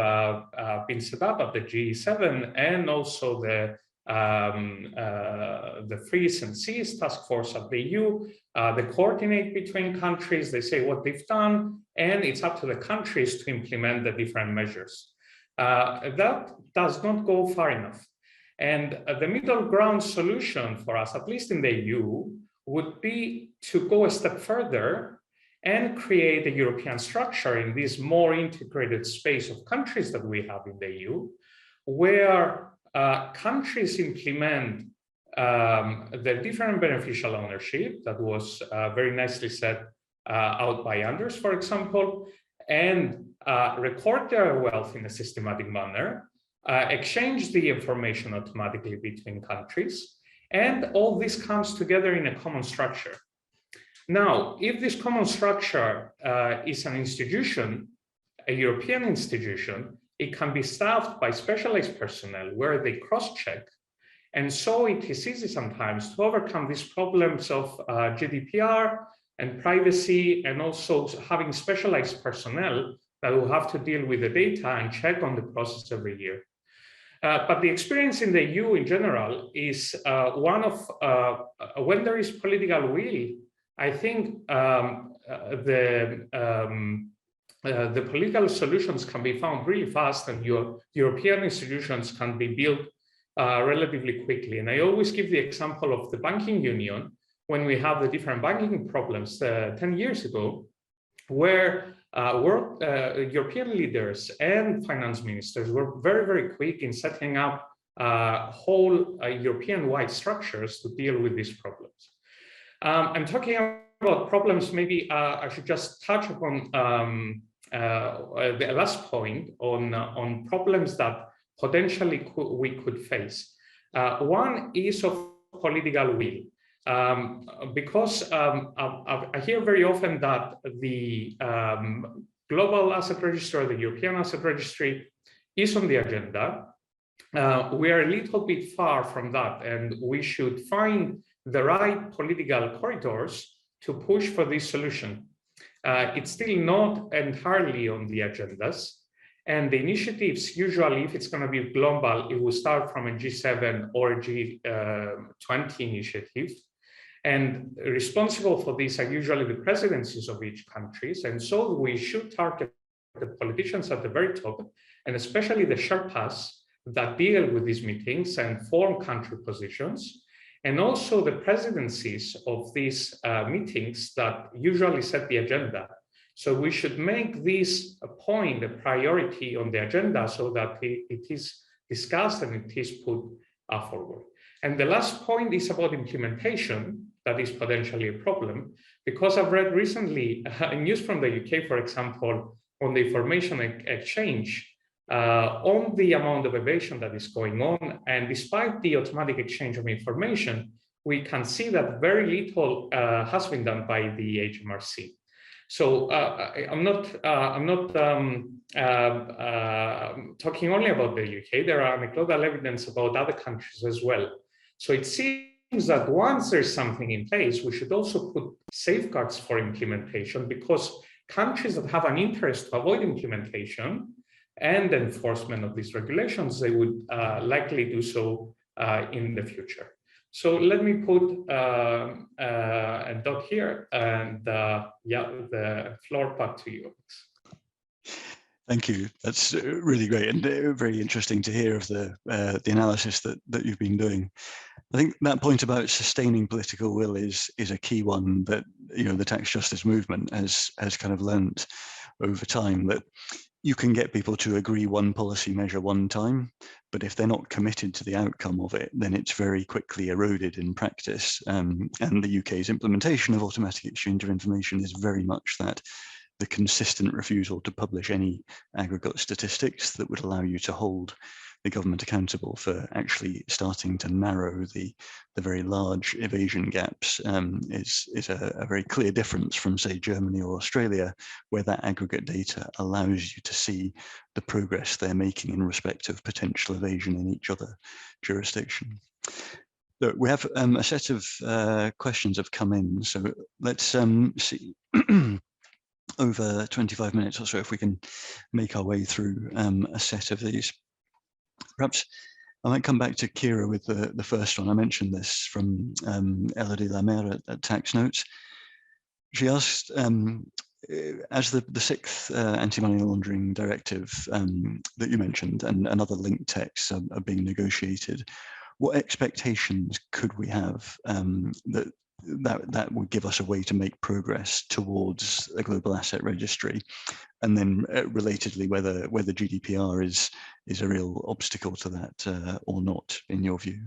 been set up at the G7 and also the Freeze and Seize task force at the EU, they coordinate between countries, they say what they've done, and it's up to the countries to implement the different measures. That does not go far enough. And the middle ground solution for us, at least in the EU, would be to go a step further and create a European structure in this more integrated space of countries that we have in the EU, where countries implement the different beneficial ownership that was very nicely set out by Anders, for example, and record their wealth in a systematic manner, exchange the information automatically between countries, and all this comes together in a common structure. Now, if this common structure is an institution, a European institution, it can be staffed by specialized personnel where they cross-check. And so it is easy sometimes to overcome these problems of Gdpr and privacy, and also having specialized personnel that will have to deal with the data and check on the process every year. But the experience in the EU in general is one of when there is political will, I think the political solutions can be found really fast, and your European institutions can be built relatively quickly. And I always give the example of the banking union when we have the different banking problems 10 years ago, where European leaders and finance ministers were very, very quick in setting up whole European-wide structures to deal with these problems. I'm talking about problems, maybe I should just touch upon the last point on problems that potentially we could face. One is of political will. Because I hear very often that the global asset registry or the European asset registry is on the agenda. We are a little bit far from that, and we should find the right political corridors to push for this solution. It's still not entirely on the agendas. And the initiatives, usually, if it's going to be global, it will start from a G7 or a G20 initiative. And responsible for these are usually the presidencies of each country. And so we should target the politicians at the very top, and especially the Sherpas that deal with these meetings and form country positions. and also the presidencies of these meetings that usually set the agenda. So we should make this a point, a priority on the agenda, so that it is discussed and it is put forward. And the last point is about implementation. That is potentially a problem, because I've read recently news from the UK, for example, on the information exchange, on the amount of evasion that is going on. And despite the automatic exchange of information, we can see that very little has been done by the HMRC. So I'm not talking only about the UK. There are anecdotal evidence about other countries as well. So it seems that once there's something in place, we should also put safeguards for implementation, because countries that have an interest to avoid implementation and enforcement of these regulations, they would likely do so in the future. So let me put a dot here, and yeah, the floor back to you. Thank you. That's really great and very interesting to hear of the analysis that you've been doing. I think that point about sustaining political will is a key one that, you know, the tax justice movement has kind of learnt over time, that you can get people to agree one policy measure one time, but if they're not committed to the outcome of it, then it's very quickly eroded in practice. And the UK's implementation of automatic exchange of information is very much that, the consistent refusal to publish any aggregate statistics that would allow you to hold the government accountable for actually starting to narrow the very large evasion gaps is a very clear difference from, say, Germany or Australia, where that aggregate data allows you to see the progress they're making in respect of potential evasion in each other jurisdiction. Look, we have a set of questions have come in, so let's see. Over 25 minutes or so, if we can make our way through a set of these. Perhaps I might come back to Kira with the first one. I mentioned this from Elodie Lamer at Tax Notes. She asked, as the sixth anti-money laundering directive that you mentioned and other linked texts are being negotiated, what expectations could we have that would give us a way to make progress towards a global asset registry? And then relatedly, whether GDPR is a real obstacle to that or not, in your view?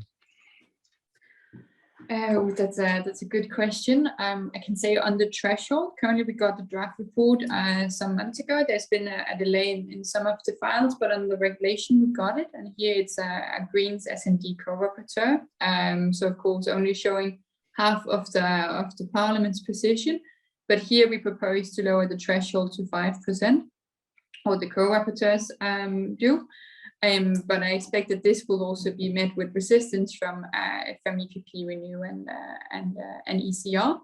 That's a good question. I can say on the threshold, currently we got the draft report some months ago. There's been a delay in some of the files, but on the regulation we got it, and here it's a Greens S&D co-rapporteur. So of course only showing half of the Parliament's position, but here we propose to lower the threshold to 5%, or the co-rapporteurs do. But I expect that this will also be met with resistance from EPP, Renew, and ECR.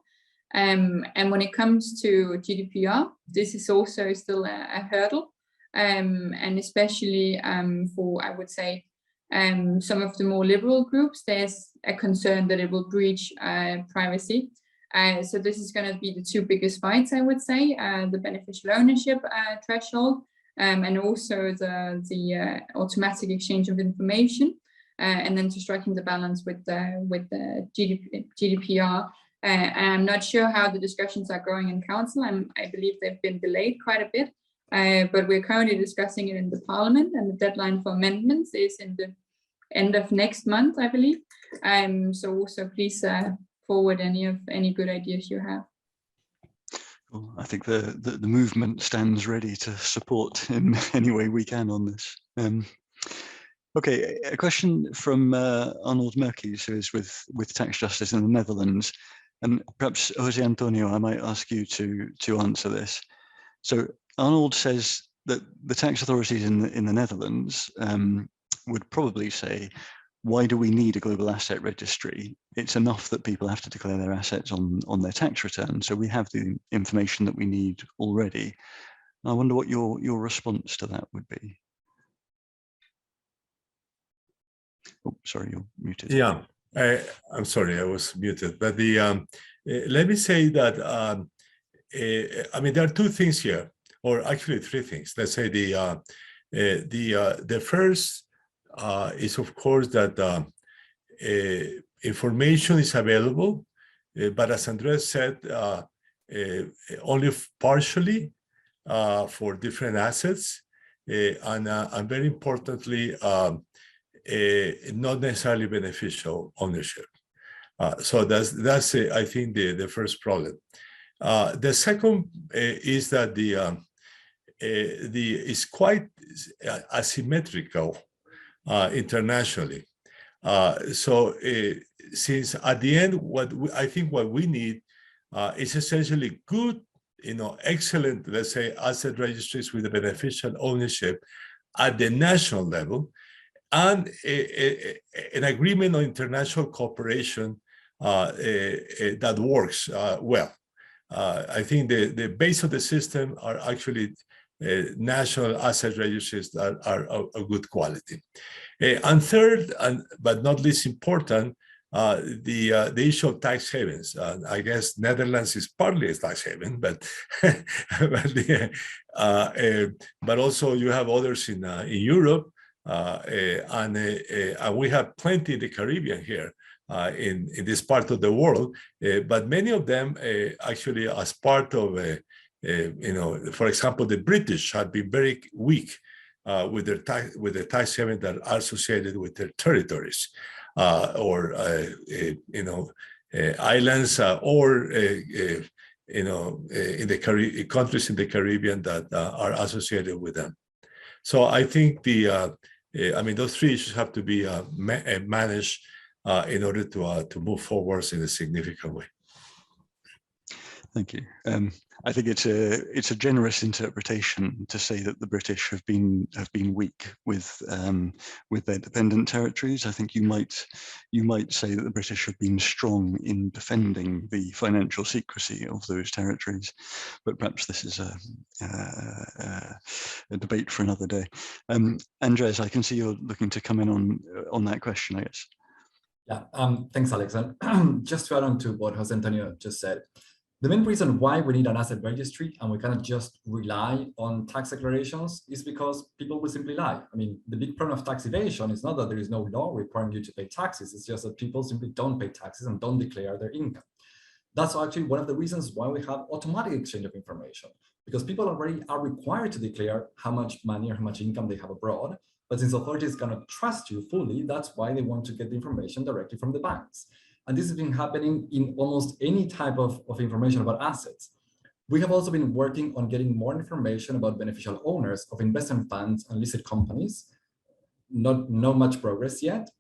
And when it comes to GDPR, this is also still a hurdle, and especially for, I would say, some of the more liberal groups, there's a concern that it will breach privacy. So this is going to be the two biggest fights, I would say, the beneficial ownership threshold, and also the automatic exchange of information, and then to striking the balance with the GDPR. I'm not sure how the discussions are going in council. I believe they've been delayed quite a bit, but we're currently discussing it in the Parliament, and the deadline for amendments is in the end of next month, I believe. So also please forward any good ideas you have. Well, I think the movement stands ready to support in any way we can on this. Okay, a question from Arnold Merkies, who is with Tax Justice in the Netherlands, and perhaps Jose Antonio, I might ask you to answer this. So Arnold says that the tax authorities in the Netherlands would probably say, why do we need a global asset registry? It's enough that people have to declare their assets on their tax return, so we have the information that we need already. I wonder what your response to that would be. Oh, sorry, you're muted. Yeah, I'm sorry, I was muted. But let me say that I mean, there are two things here, or actually three things. Let's say the first is, of course, that information is available, but as Andres said, only partially for different assets, and very importantly, not necessarily beneficial ownership. So that's I think the first problem. The second is that is quite asymmetrical internationally. So since at the end, I think what we need is essentially good, excellent, let's say, asset registries with a beneficial ownership at the national level, and an agreement on international cooperation that works well. I think the base of the system are actually national asset registries that are of good quality. And third, but not least important, the issue of tax havens. I guess Netherlands is partly a tax haven, but but also you have others in Europe, and we have plenty in the Caribbean here. In this part of the world, but many of them actually, as part of, for example, the British have been very weak with the tax haven that are associated with their territories, or islands, or in the countries in the Caribbean that are associated with them. So I think those three issues have to be managed in order to move forwards in a significant way. Thank you. I think it's a generous interpretation to say that the British have been weak with their dependent territories. I think you might say that the British have been strong in defending the financial secrecy of those territories, but perhaps this is a debate for another day. Andres, I can see you're looking to come in on that question, I guess. Yeah, thanks, Alex. And just to add on to what Jose Antonio just said, the main reason why we need an asset registry and we cannot just rely on tax declarations is because people will simply lie. I mean, the big problem of tax evasion is not that there is no law requiring you to pay taxes. It's just that people simply don't pay taxes and don't declare their income. That's actually one of the reasons why we have automatic exchange of information, because people already are required to declare how much money or how much income they have abroad. But since authorities cannot trust you fully, that's why they want to get the information directly from the banks. And this has been happening in almost any type of information about assets. We have also been working on getting more information about beneficial owners of investment funds and listed companies. Not much progress yet.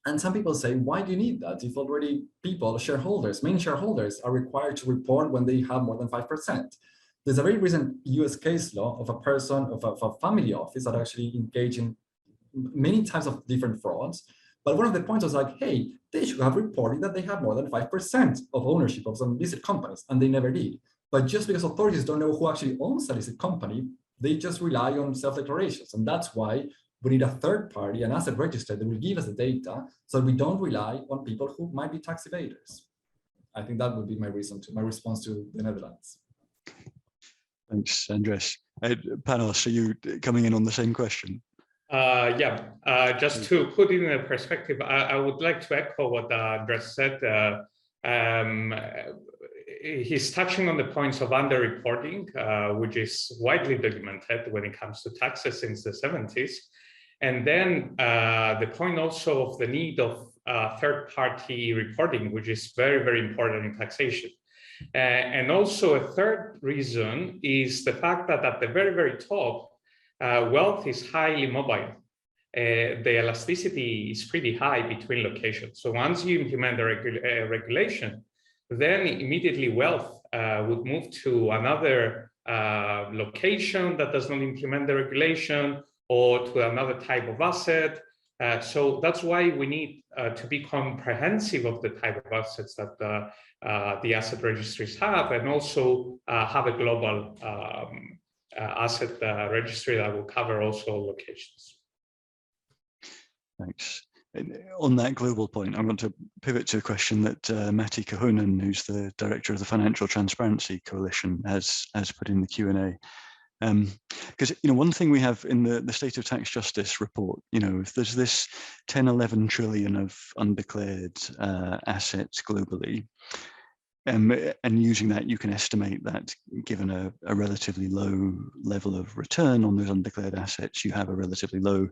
And some people say, why do you need that if already people, shareholders, main shareholders are required to report when they have more than 5%? There's a very recent US case law of a person, of a family office that actually engaged in many types of different frauds. But one of the points was like, hey, they should have reported that they have more than 5% of ownership of some listed companies, and they never did. But just because authorities don't know who actually owns a listed company, they just rely on self-declarations. And that's why we need a third party, an asset register that will give us the data so we don't rely on people who might be tax evaders. I think that would be my response to the Netherlands. Thanks, Andres. Panos, are you coming in on the same question? Just to put it in a perspective, I would like to echo what Andres said. He's touching on the points of underreporting, which is widely documented when it comes to taxes since the 70s. And then the point also of the need of third-party reporting, which is very, very important in taxation. And also a third reason is the fact that at the very, very top, wealth is highly mobile. The elasticity is pretty high between locations. So once you implement the regulation, then immediately wealth would move to another location that does not implement the regulation, or to another type of asset. So that's why we need to be comprehensive of the type of assets that the asset registries have, and also have a global asset registry that will cover also locations. Thanks. On that global point, I want to pivot to a question that Matti Kohonen, who's the director of the Financial Transparency Coalition, has put in the Q&A. Because one thing we have in the State of Tax Justice report, if there's this 10-11 trillion of undeclared assets globally, and using that, you can estimate that given a relatively low level of return on those undeclared assets, you have a relatively low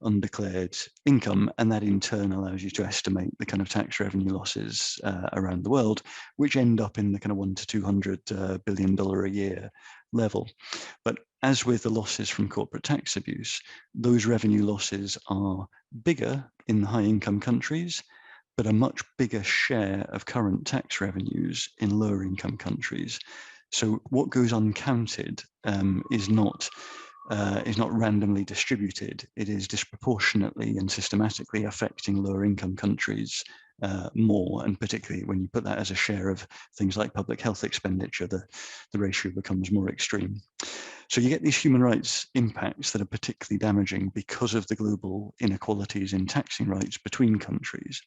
undeclared income, and that in turn allows you to estimate the kind of tax revenue losses around the world, which end up in the kind of $100 to $200 billion a year level. But as with the losses from corporate tax abuse, those revenue losses are bigger in the high income countries, but a much bigger share of current tax revenues in lower income countries. So what goes uncounted is not randomly distributed. It is disproportionately and systematically affecting lower income countries more, and particularly when you put that as a share of things like public health expenditure, the ratio becomes more extreme. So you get these human rights impacts that are particularly damaging because of the global inequalities in taxing rights between countries.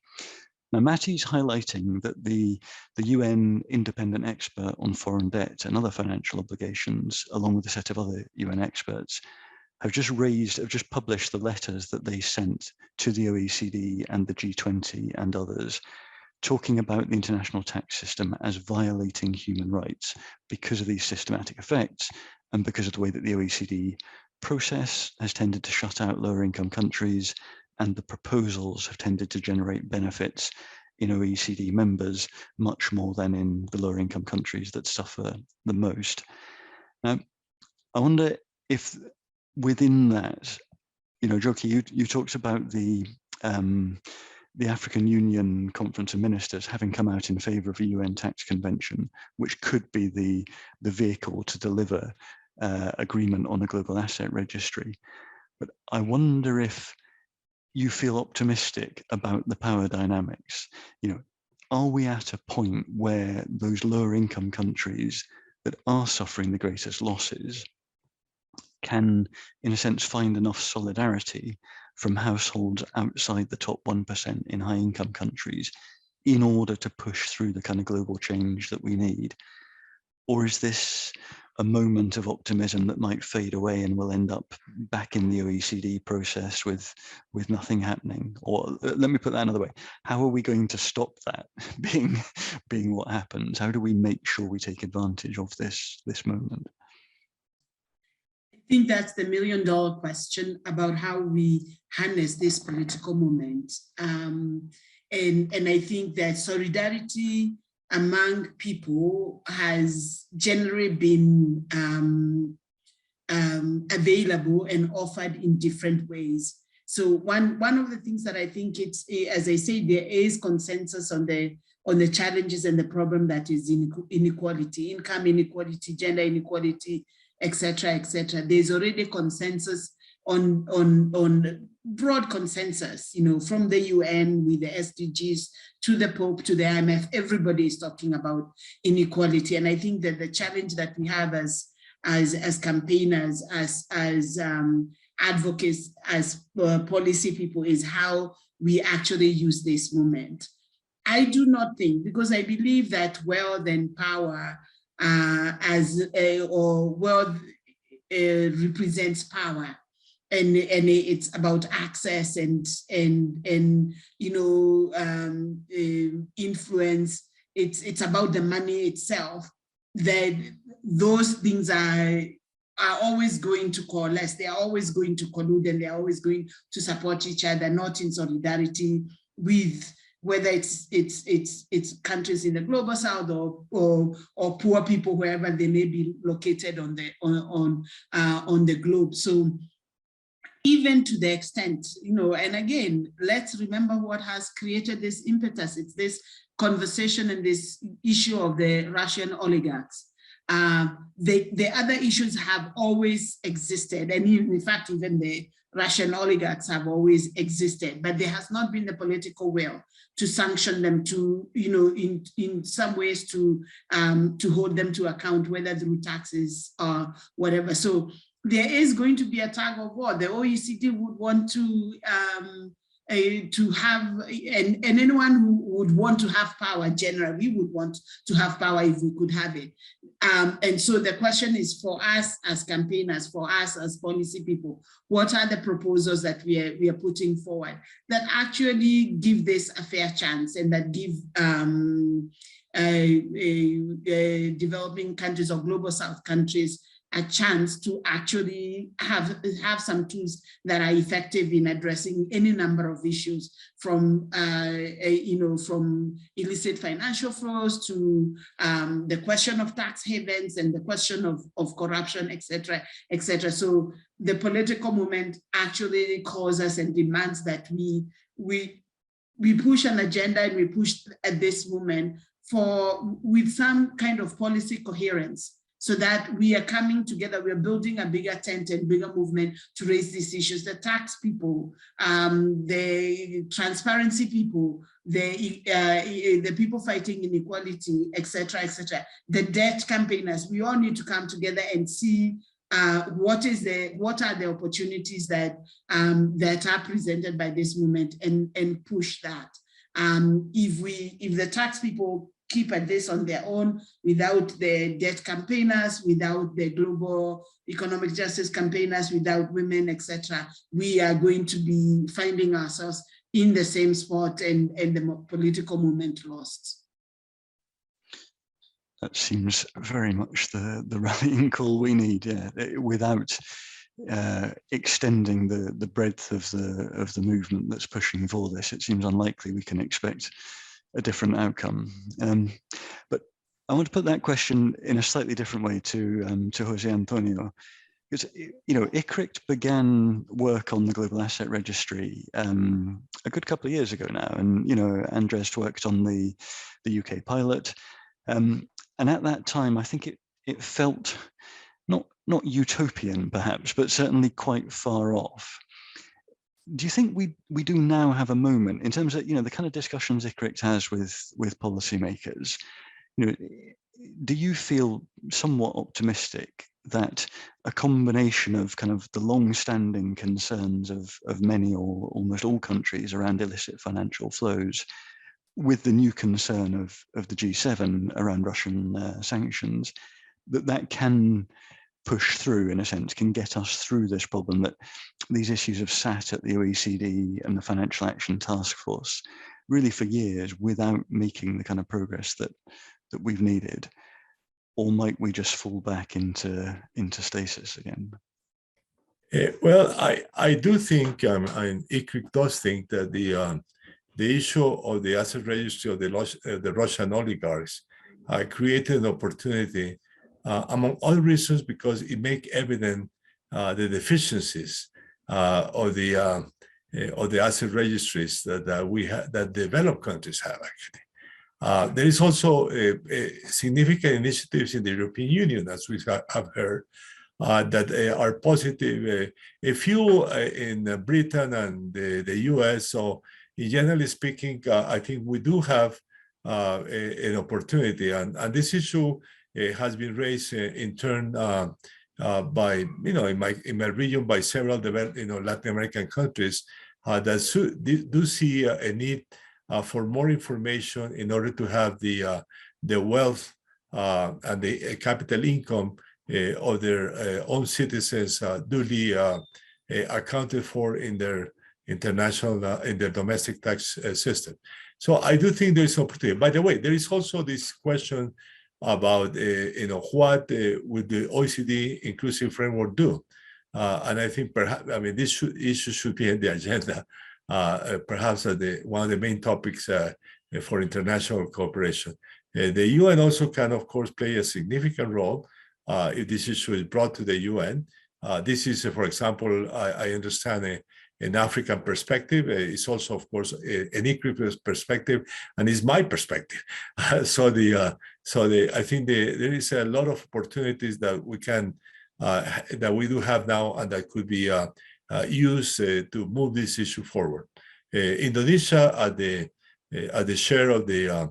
Now, Matty's highlighting that the UN independent expert on foreign debt and other financial obligations, along with a set of other UN experts, have just published the letters that they sent to the OECD and the G20 and others, talking about the international tax system as violating human rights because of these systematic effects and because of the way that the OECD process has tended to shut out lower income countries, and the proposals have tended to generate benefits in OECD members much more than in the lower income countries that suffer the most. Now, I wonder if within that, Joki, you talked about the African Union Conference of Ministers having come out in favor of a UN tax convention, which could be the vehicle to deliver agreement on a global asset registry. But I wonder if you feel optimistic about the power dynamics. Are we at a point where those lower income countries that are suffering the greatest losses can, in a sense, find enough solidarity from households outside the top 1% in high income countries in order to push through the kind of global change that we need? Or is this a moment of optimism that might fade away and we'll end up back in the OECD process with nothing happening? Or let me put that another way. How are we going to stop that being what happens? How do we make sure we take advantage of this moment? I think that's the $1 million question about how we harness this political moment. And I think that solidarity among people has generally been available and offered in different ways. So one of the things that I think it's, as I say, there is consensus on the challenges and the problem that is inequality, income inequality, gender inequality, etc., etc. There's already consensus on broad consensus, from the UN with the SDGs to the Pope to the IMF. Everybody is talking about inequality, and I think that the challenge that we have as campaigners, as advocates, as policy people, is how we actually use this moment. I do not think, because I believe that wealth and power wealth represents power. And it's about access and influence. It's about the money itself. That those things are always going to coalesce. They are always going to collude, and they are always going to support each other, not in solidarity with whether it's countries in the global south or poor people wherever they may be located on the globe. So, even to the extent, and again, let's remember what has created this impetus. It's this conversation and this issue of the Russian oligarchs. The other issues have always existed. And in fact, even the Russian oligarchs have always existed, but there has not been the political will to sanction them, to, in some ways to hold them to account, whether through taxes or whatever. So there is going to be a tug of war. The OECD would want to to have, and anyone who would want to have power generally, we would want to have power if we could have it. And so the question is for us as campaigners, for us as policy people, what are the proposals that we are putting forward that actually give this a fair chance and that give developing countries or global south countries a chance to actually have some tools that are effective in addressing any number of issues, from from illicit financial flows to the question of tax havens and the question of corruption, etc., etc. So the political movement actually calls us and demands that we push an agenda, and we push at this moment with some kind of policy coherence, so that we are coming together, we are building a bigger tent and bigger movement to raise these issues. The tax people, the transparency people, the people fighting inequality, etc., etc. The debt campaigners, we all need to come together and see what are the opportunities that are presented by this movement, and push that. If the tax people keep at this on their own, without the debt campaigners, without the global economic justice campaigners, without women, etc., we are going to be finding ourselves in the same spot, and the political movement lost. That seems very much the rallying call we need, yeah, without extending the breadth of the movement that's pushing for this. It seems unlikely we can expect a different outcome. But I want to put that question in a slightly different way to Jose Antonio, because ICRICT began work on the Global Asset Registry a good couple of years ago now, and Andres worked on the UK pilot, and at that time I think it felt not utopian perhaps, but certainly quite far off. Do you think we do now have a moment in terms of the kind of discussions ICRICT has with policymakers? Do you feel somewhat optimistic that a combination of kind of the long-standing concerns of many or almost all countries around illicit financial flows, with the new concern of the G7 around Russian sanctions, that can push through, in a sense, can get us through this problem, that these issues have sat at the OECD and the Financial Action Task Force really for years without making the kind of progress that we've needed? Or might we just fall back into stasis again? Well, I do think, ICRICT does think that the issue of the asset registry of the Russian oligarchs created an opportunity, among other reasons, because it makes evident the deficiencies of the asset registries that developed countries have, actually. There is also significant initiatives in the European Union, as we have heard, that are positive. A few in Britain and the US. So, generally speaking, I think we do have an opportunity, and this issue has been raised in turn by in my region by several Latin American countries that do see a need for more information in order to have the wealth and the capital income of their own citizens duly accounted for in their in their domestic tax system. So I do think there is opportunity. By the way, there is also this question about what would the OECD inclusive framework do, and I think perhaps this issue should be in the agenda, perhaps one of the main topics for international cooperation. The UN also can, of course, play a significant role if this issue is brought to the UN. This is, for example, I understand an African perspective. It's also, of course, an ICRICT perspective, and it's my perspective. I think there is a lot of opportunities that we can that we do have now, and that could be used to move this issue forward. Indonesia at the share of the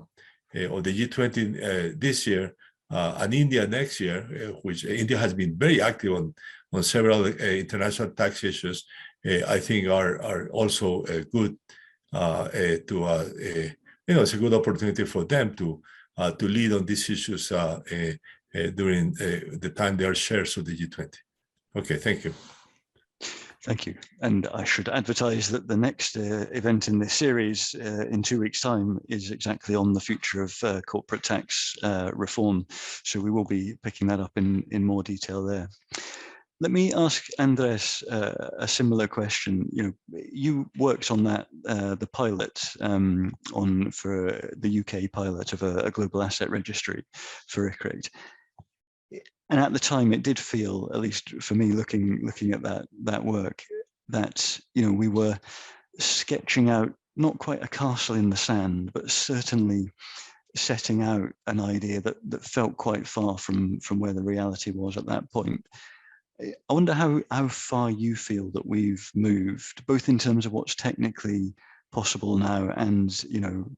G20 this year, and India next year, which India has been very active on several international tax issues. I think are also good it's a good opportunity for them to lead on these issues during the time they are chairs of the G20. Okay, thank you. Thank you. And I should advertise that the next event in this series in 2 weeks' time is exactly on the future of corporate tax reform. So we will be picking that up in more detail there. Let me ask Andres a similar question. You worked on that the pilot for the UK pilot of a global asset registry for ICRICT. And at the time, it did feel, at least for me, looking at that work, that we were sketching out not quite a castle in the sand, but certainly setting out an idea that felt quite far from where the reality was at that point. I wonder how far you feel that we've moved, both in terms of what's technically possible now, and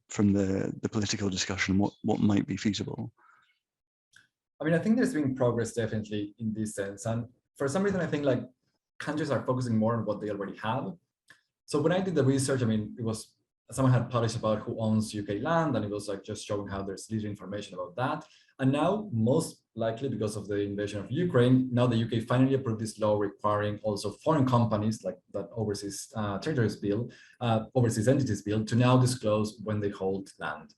from the political discussion, what might be feasible. I mean, I think there's been progress definitely in this sense. And for some reason, I think like countries are focusing more on what they already have. So when I did the research, I mean, it was someone had published about who owns UK land, and it was like just showing how there's little information about that. And now, most likely because of the invasion of Ukraine, now the UK finally approved this law requiring also foreign companies like that overseas territories bill, overseas entities bill, to now disclose when they hold land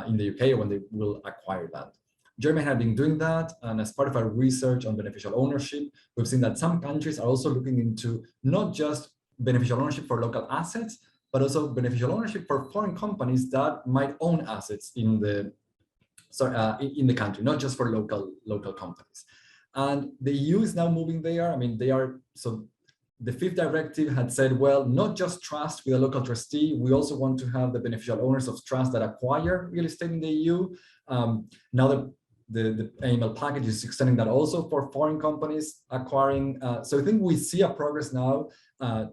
in the UK or when they will acquire land. Germany had been doing that, and as part of our research on beneficial ownership, we've seen that some countries are also looking into not just beneficial ownership for local assets, but also beneficial ownership for foreign companies that might own assets in the country, not just for local companies. And the EU is now moving there. I mean, so the fifth directive had said, well, not just trust with a local trustee, we also want to have the beneficial owners of trust that acquire real estate in the EU. Now the AML package is extending that also for foreign companies acquiring. So I think we see a progress now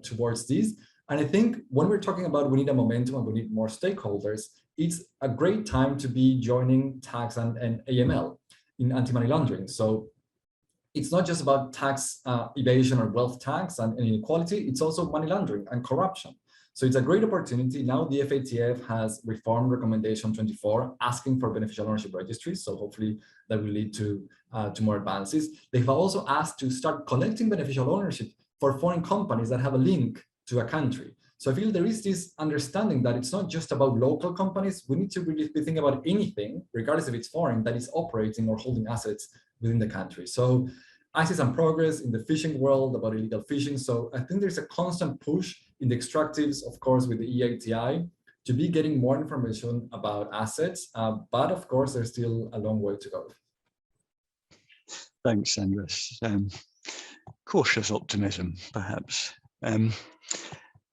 towards this. And I think when we're talking about we need a momentum and we need more stakeholders, it's a great time to be joining tax and AML in anti-money laundering. So it's not just about tax evasion or wealth tax and inequality, it's also money laundering and corruption. So it's a great opportunity. Now the FATF has reformed recommendation 24, asking for beneficial ownership registries. So hopefully that will lead to more advances. They've also asked to start collecting beneficial ownership for foreign companies that have a link to a country. So I feel there is this understanding that it's not just about local companies. We need to really be thinking about anything, regardless if it's foreign, that is operating or holding assets within the country. So I see some progress in the fishing world about illegal fishing. So I think there's a constant push in the extractives, of course, with the EATI, to be getting more information about assets. But of course, there's still a long way to go. Thanks, Andres. Cautious optimism, perhaps.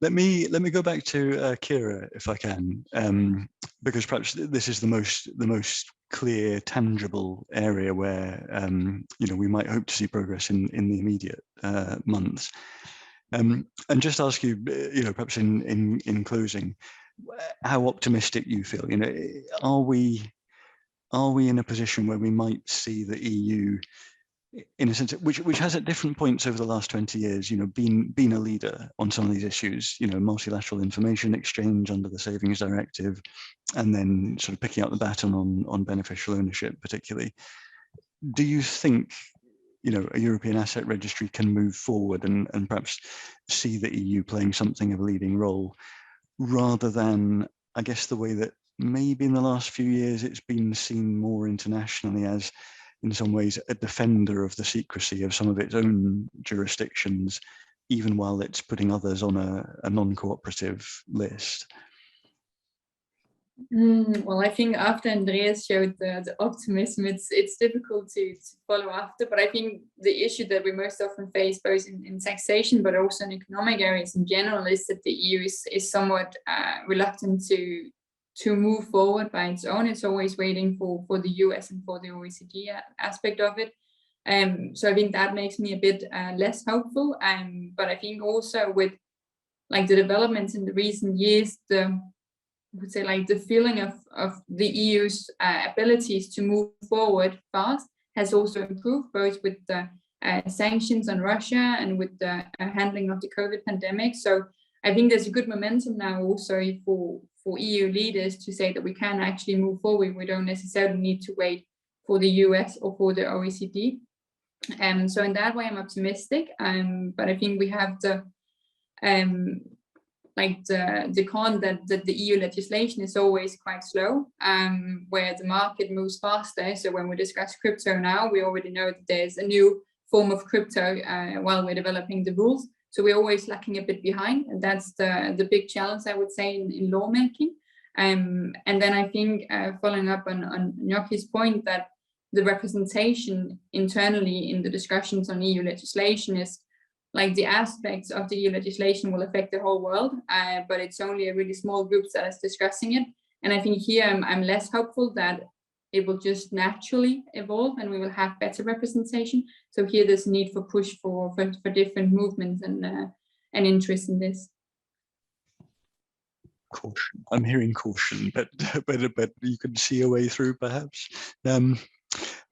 Let me go back to Kira, if I can, because perhaps this is the most clear, tangible area where we might hope to see progress in the immediate months. And just ask you, perhaps in closing, how optimistic you feel. Are we in a position where we might see the EU, in a sense, which has at different points over the last 20 years, been a leader on some of these issues, multilateral information exchange under the Savings Directive, and then sort of picking up the baton on beneficial ownership, particularly. Do you think, a European asset registry can move forward and perhaps see the EU playing something of a leading role, rather than, I guess, the way that maybe in the last few years it's been seen more internationally as, in some ways, a defender of the secrecy of some of its own jurisdictions, even while it's putting others on a non-cooperative list? Well, I think after Andreas showed the optimism, it's difficult to follow after. But I think the issue that we most often face, both in taxation but also in economic areas in general, is that the EU is somewhat reluctant to move forward by its own. It's always waiting for the US and for the OECD aspect of it. So I think that makes me a bit less hopeful. But I think also with like the developments in the recent years, I would say like the feeling of the EU's abilities to move forward fast has also improved, both with the sanctions on Russia and with the handling of the COVID pandemic. So I think there's a good momentum now also for EU leaders to say that we can actually move forward. We don't necessarily need to wait for the US or for the OECD. So in that way, I'm optimistic. But I think we have the con that the EU legislation is always quite slow, where the market moves faster. So when we discuss crypto now, we already know that there's a new form of crypto while we're developing the rules. So we're always lacking a bit behind, and that's the big challenge, I would say, in lawmaking. And then I think following up on Gnocchi's point, that the representation internally in the discussions on EU legislation is like the aspects of the EU legislation will affect the whole world, but it's only a really small group that is discussing it. And I think here I'm less hopeful that it will just naturally evolve and we will have better representation. So here there's a need for push for different movements and interest in this. Caution. I'm hearing caution, but you can see a way through, perhaps.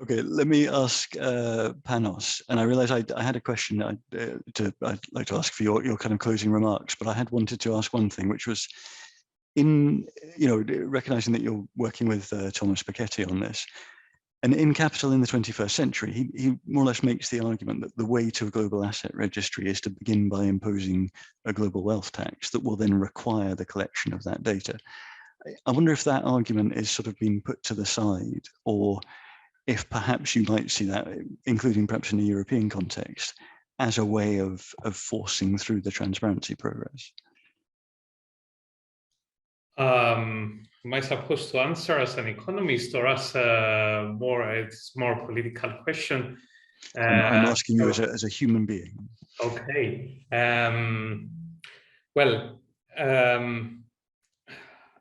Okay, let me ask Panos, and I realize I had a question I'd like to ask for your kind of closing remarks, but I had wanted to ask one thing, which was recognizing that you're working with Thomas Piketty on this, and in Capital in the 21st Century, he more or less makes the argument that the way to a global asset registry is to begin by imposing a global wealth tax that will then require the collection of that data. I wonder if that argument is sort of being put to the side, or if perhaps you might see that, including perhaps in a European context, as a way of forcing through the transparency progress. Am I supposed to answer as an economist or as it's more political question? I'm asking you as a human being. Okay.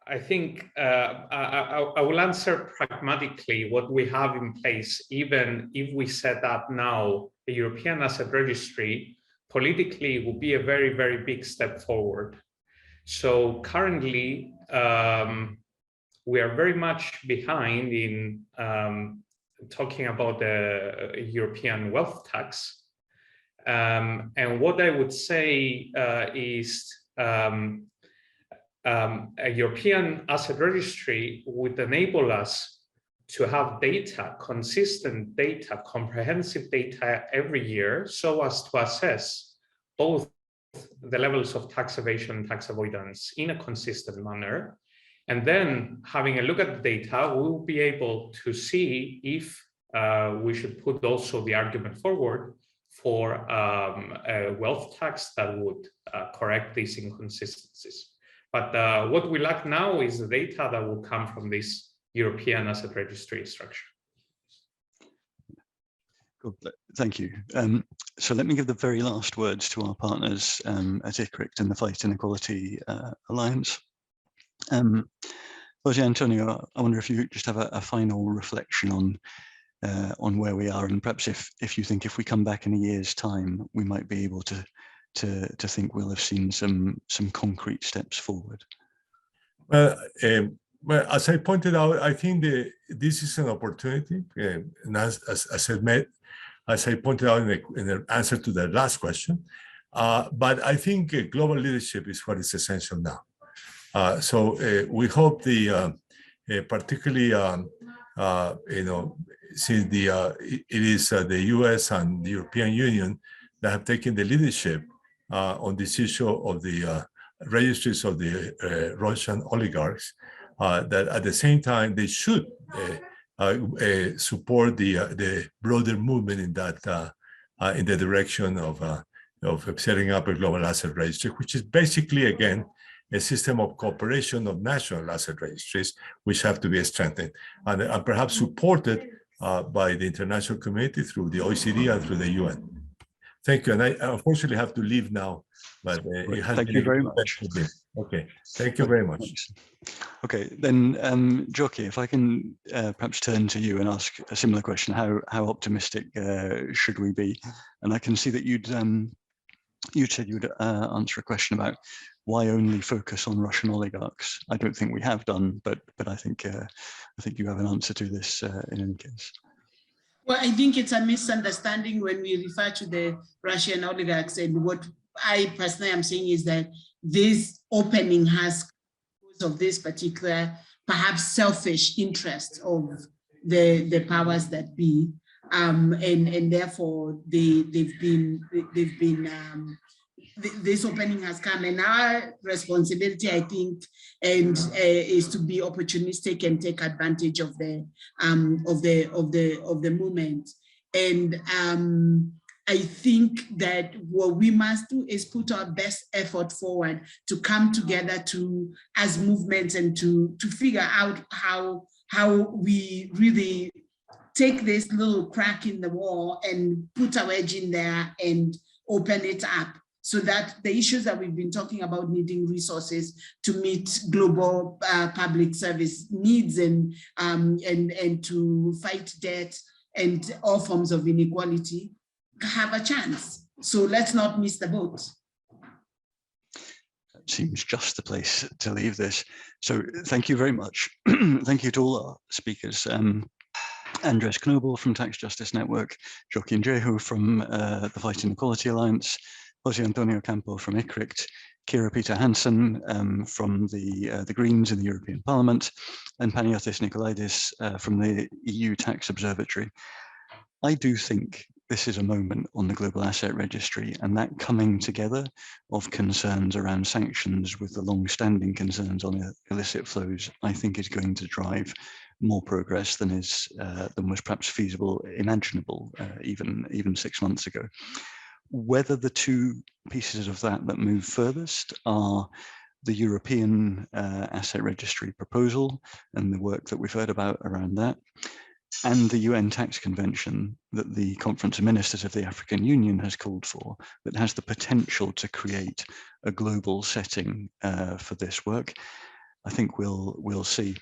I think I will answer pragmatically what we have in place. Even if we set up now a European asset registry, politically it would be a very, very big step forward. So currently, we are very much behind in talking about the European wealth tax. And what I would say is a European asset registry would enable us to have data, consistent data, comprehensive data every year, so as to assess both the levels of tax evasion and tax avoidance in a consistent manner. And then having a look at the data, we will be able to see if we should put also the argument forward for a wealth tax that would correct these inconsistencies. But what we lack now is the data that will come from this European asset registry structure. Good. Thank you. So let me give the very last words to our partners at ICRICT and the Fight Inequality Alliance. Jose Antonio, I wonder if you just have a final reflection on where we are, and perhaps if you think if we come back in a year's time, we might be able to think we'll have seen some concrete steps forward. Well, as I pointed out, I think this is an opportunity, and as I pointed out in the answer to the last question. But I think global leadership is what is essential now. So we hope particularly since it is the U.S. and the European Union that have taken the leadership on this issue of the registries of the Russian oligarchs, that at the same time they should support the broader movement in that in the direction of setting up a global asset registry, which is basically again a system of cooperation of national asset registries, which have to be strengthened and perhaps supported by the international community through the OECD and through the UN. Thank you, and I unfortunately have to leave now, but it has Thank you very much. Okay, thank you very much. Okay, then Joki, if I can perhaps turn to you and ask a similar question: how optimistic should we be? And I can see that you said you'd answer a question about why only focus on Russian oligarchs. I don't think we have done, but I think you have an answer to this in any case. Well, I think it's a misunderstanding when we refer to the Russian oligarchs, and what I personally am saying is that this opening has, because of this particular, perhaps selfish interest of the powers that be, and therefore this opening has come, and our responsibility, I think, is to be opportunistic and take advantage of the moment. And I think that what we must do is put our best effort forward to come together as movements and to figure out how we really take this little crack in the wall and put our edge in there and open it up, so that the issues that we've been talking about, needing resources to meet global public service needs and to fight debt and all forms of inequality, have a chance. So let's not miss the boat. That seems just the place to leave this. So thank you very much. Thank you to all our speakers. Andres Knobel from Tax Justice Network, Joaquin Jehu from the Fight Inequality Alliance, Jose Antonio Campo from ICRICT, Kira Peter Hansen from the Greens in the European Parliament, and Panagiotis Nikolaidis from the EU Tax Observatory. I do think this is a moment on the Global Asset Registry, and that coming together of concerns around sanctions with the long-standing concerns on illicit flows, I think is going to drive more progress than was perhaps feasible, imaginable, even 6 months ago. Whether the two pieces of that move furthest are the European Asset Registry proposal and the work that we've heard about around that, and the UN Tax Convention that the Conference of Ministers of the African Union has called for, that has the potential to create a global setting for this work, I think we'll see.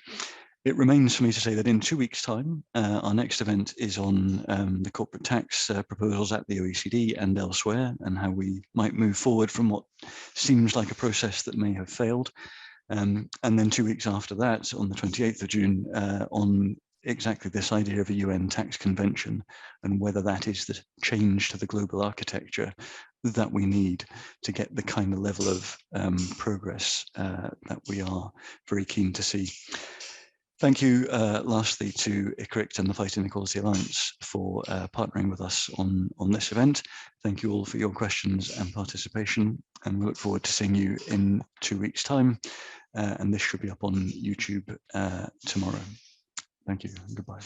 It remains for me to say that in 2 weeks' time, our next event is on the corporate tax proposals at the OECD and elsewhere, and how we might move forward from what seems like a process that may have failed. And then 2 weeks after that, on the 28th of June, on exactly this idea of a UN tax convention and whether that is the change to the global architecture that we need to get the kind of level of progress that we are very keen to see. Thank you lastly to ICRICT and the Fight Inequality Alliance for partnering with us on this event. Thank you all for your questions and participation, and we look forward to seeing you in 2 weeks' time. And this should be up on YouTube tomorrow. Thank you and goodbye.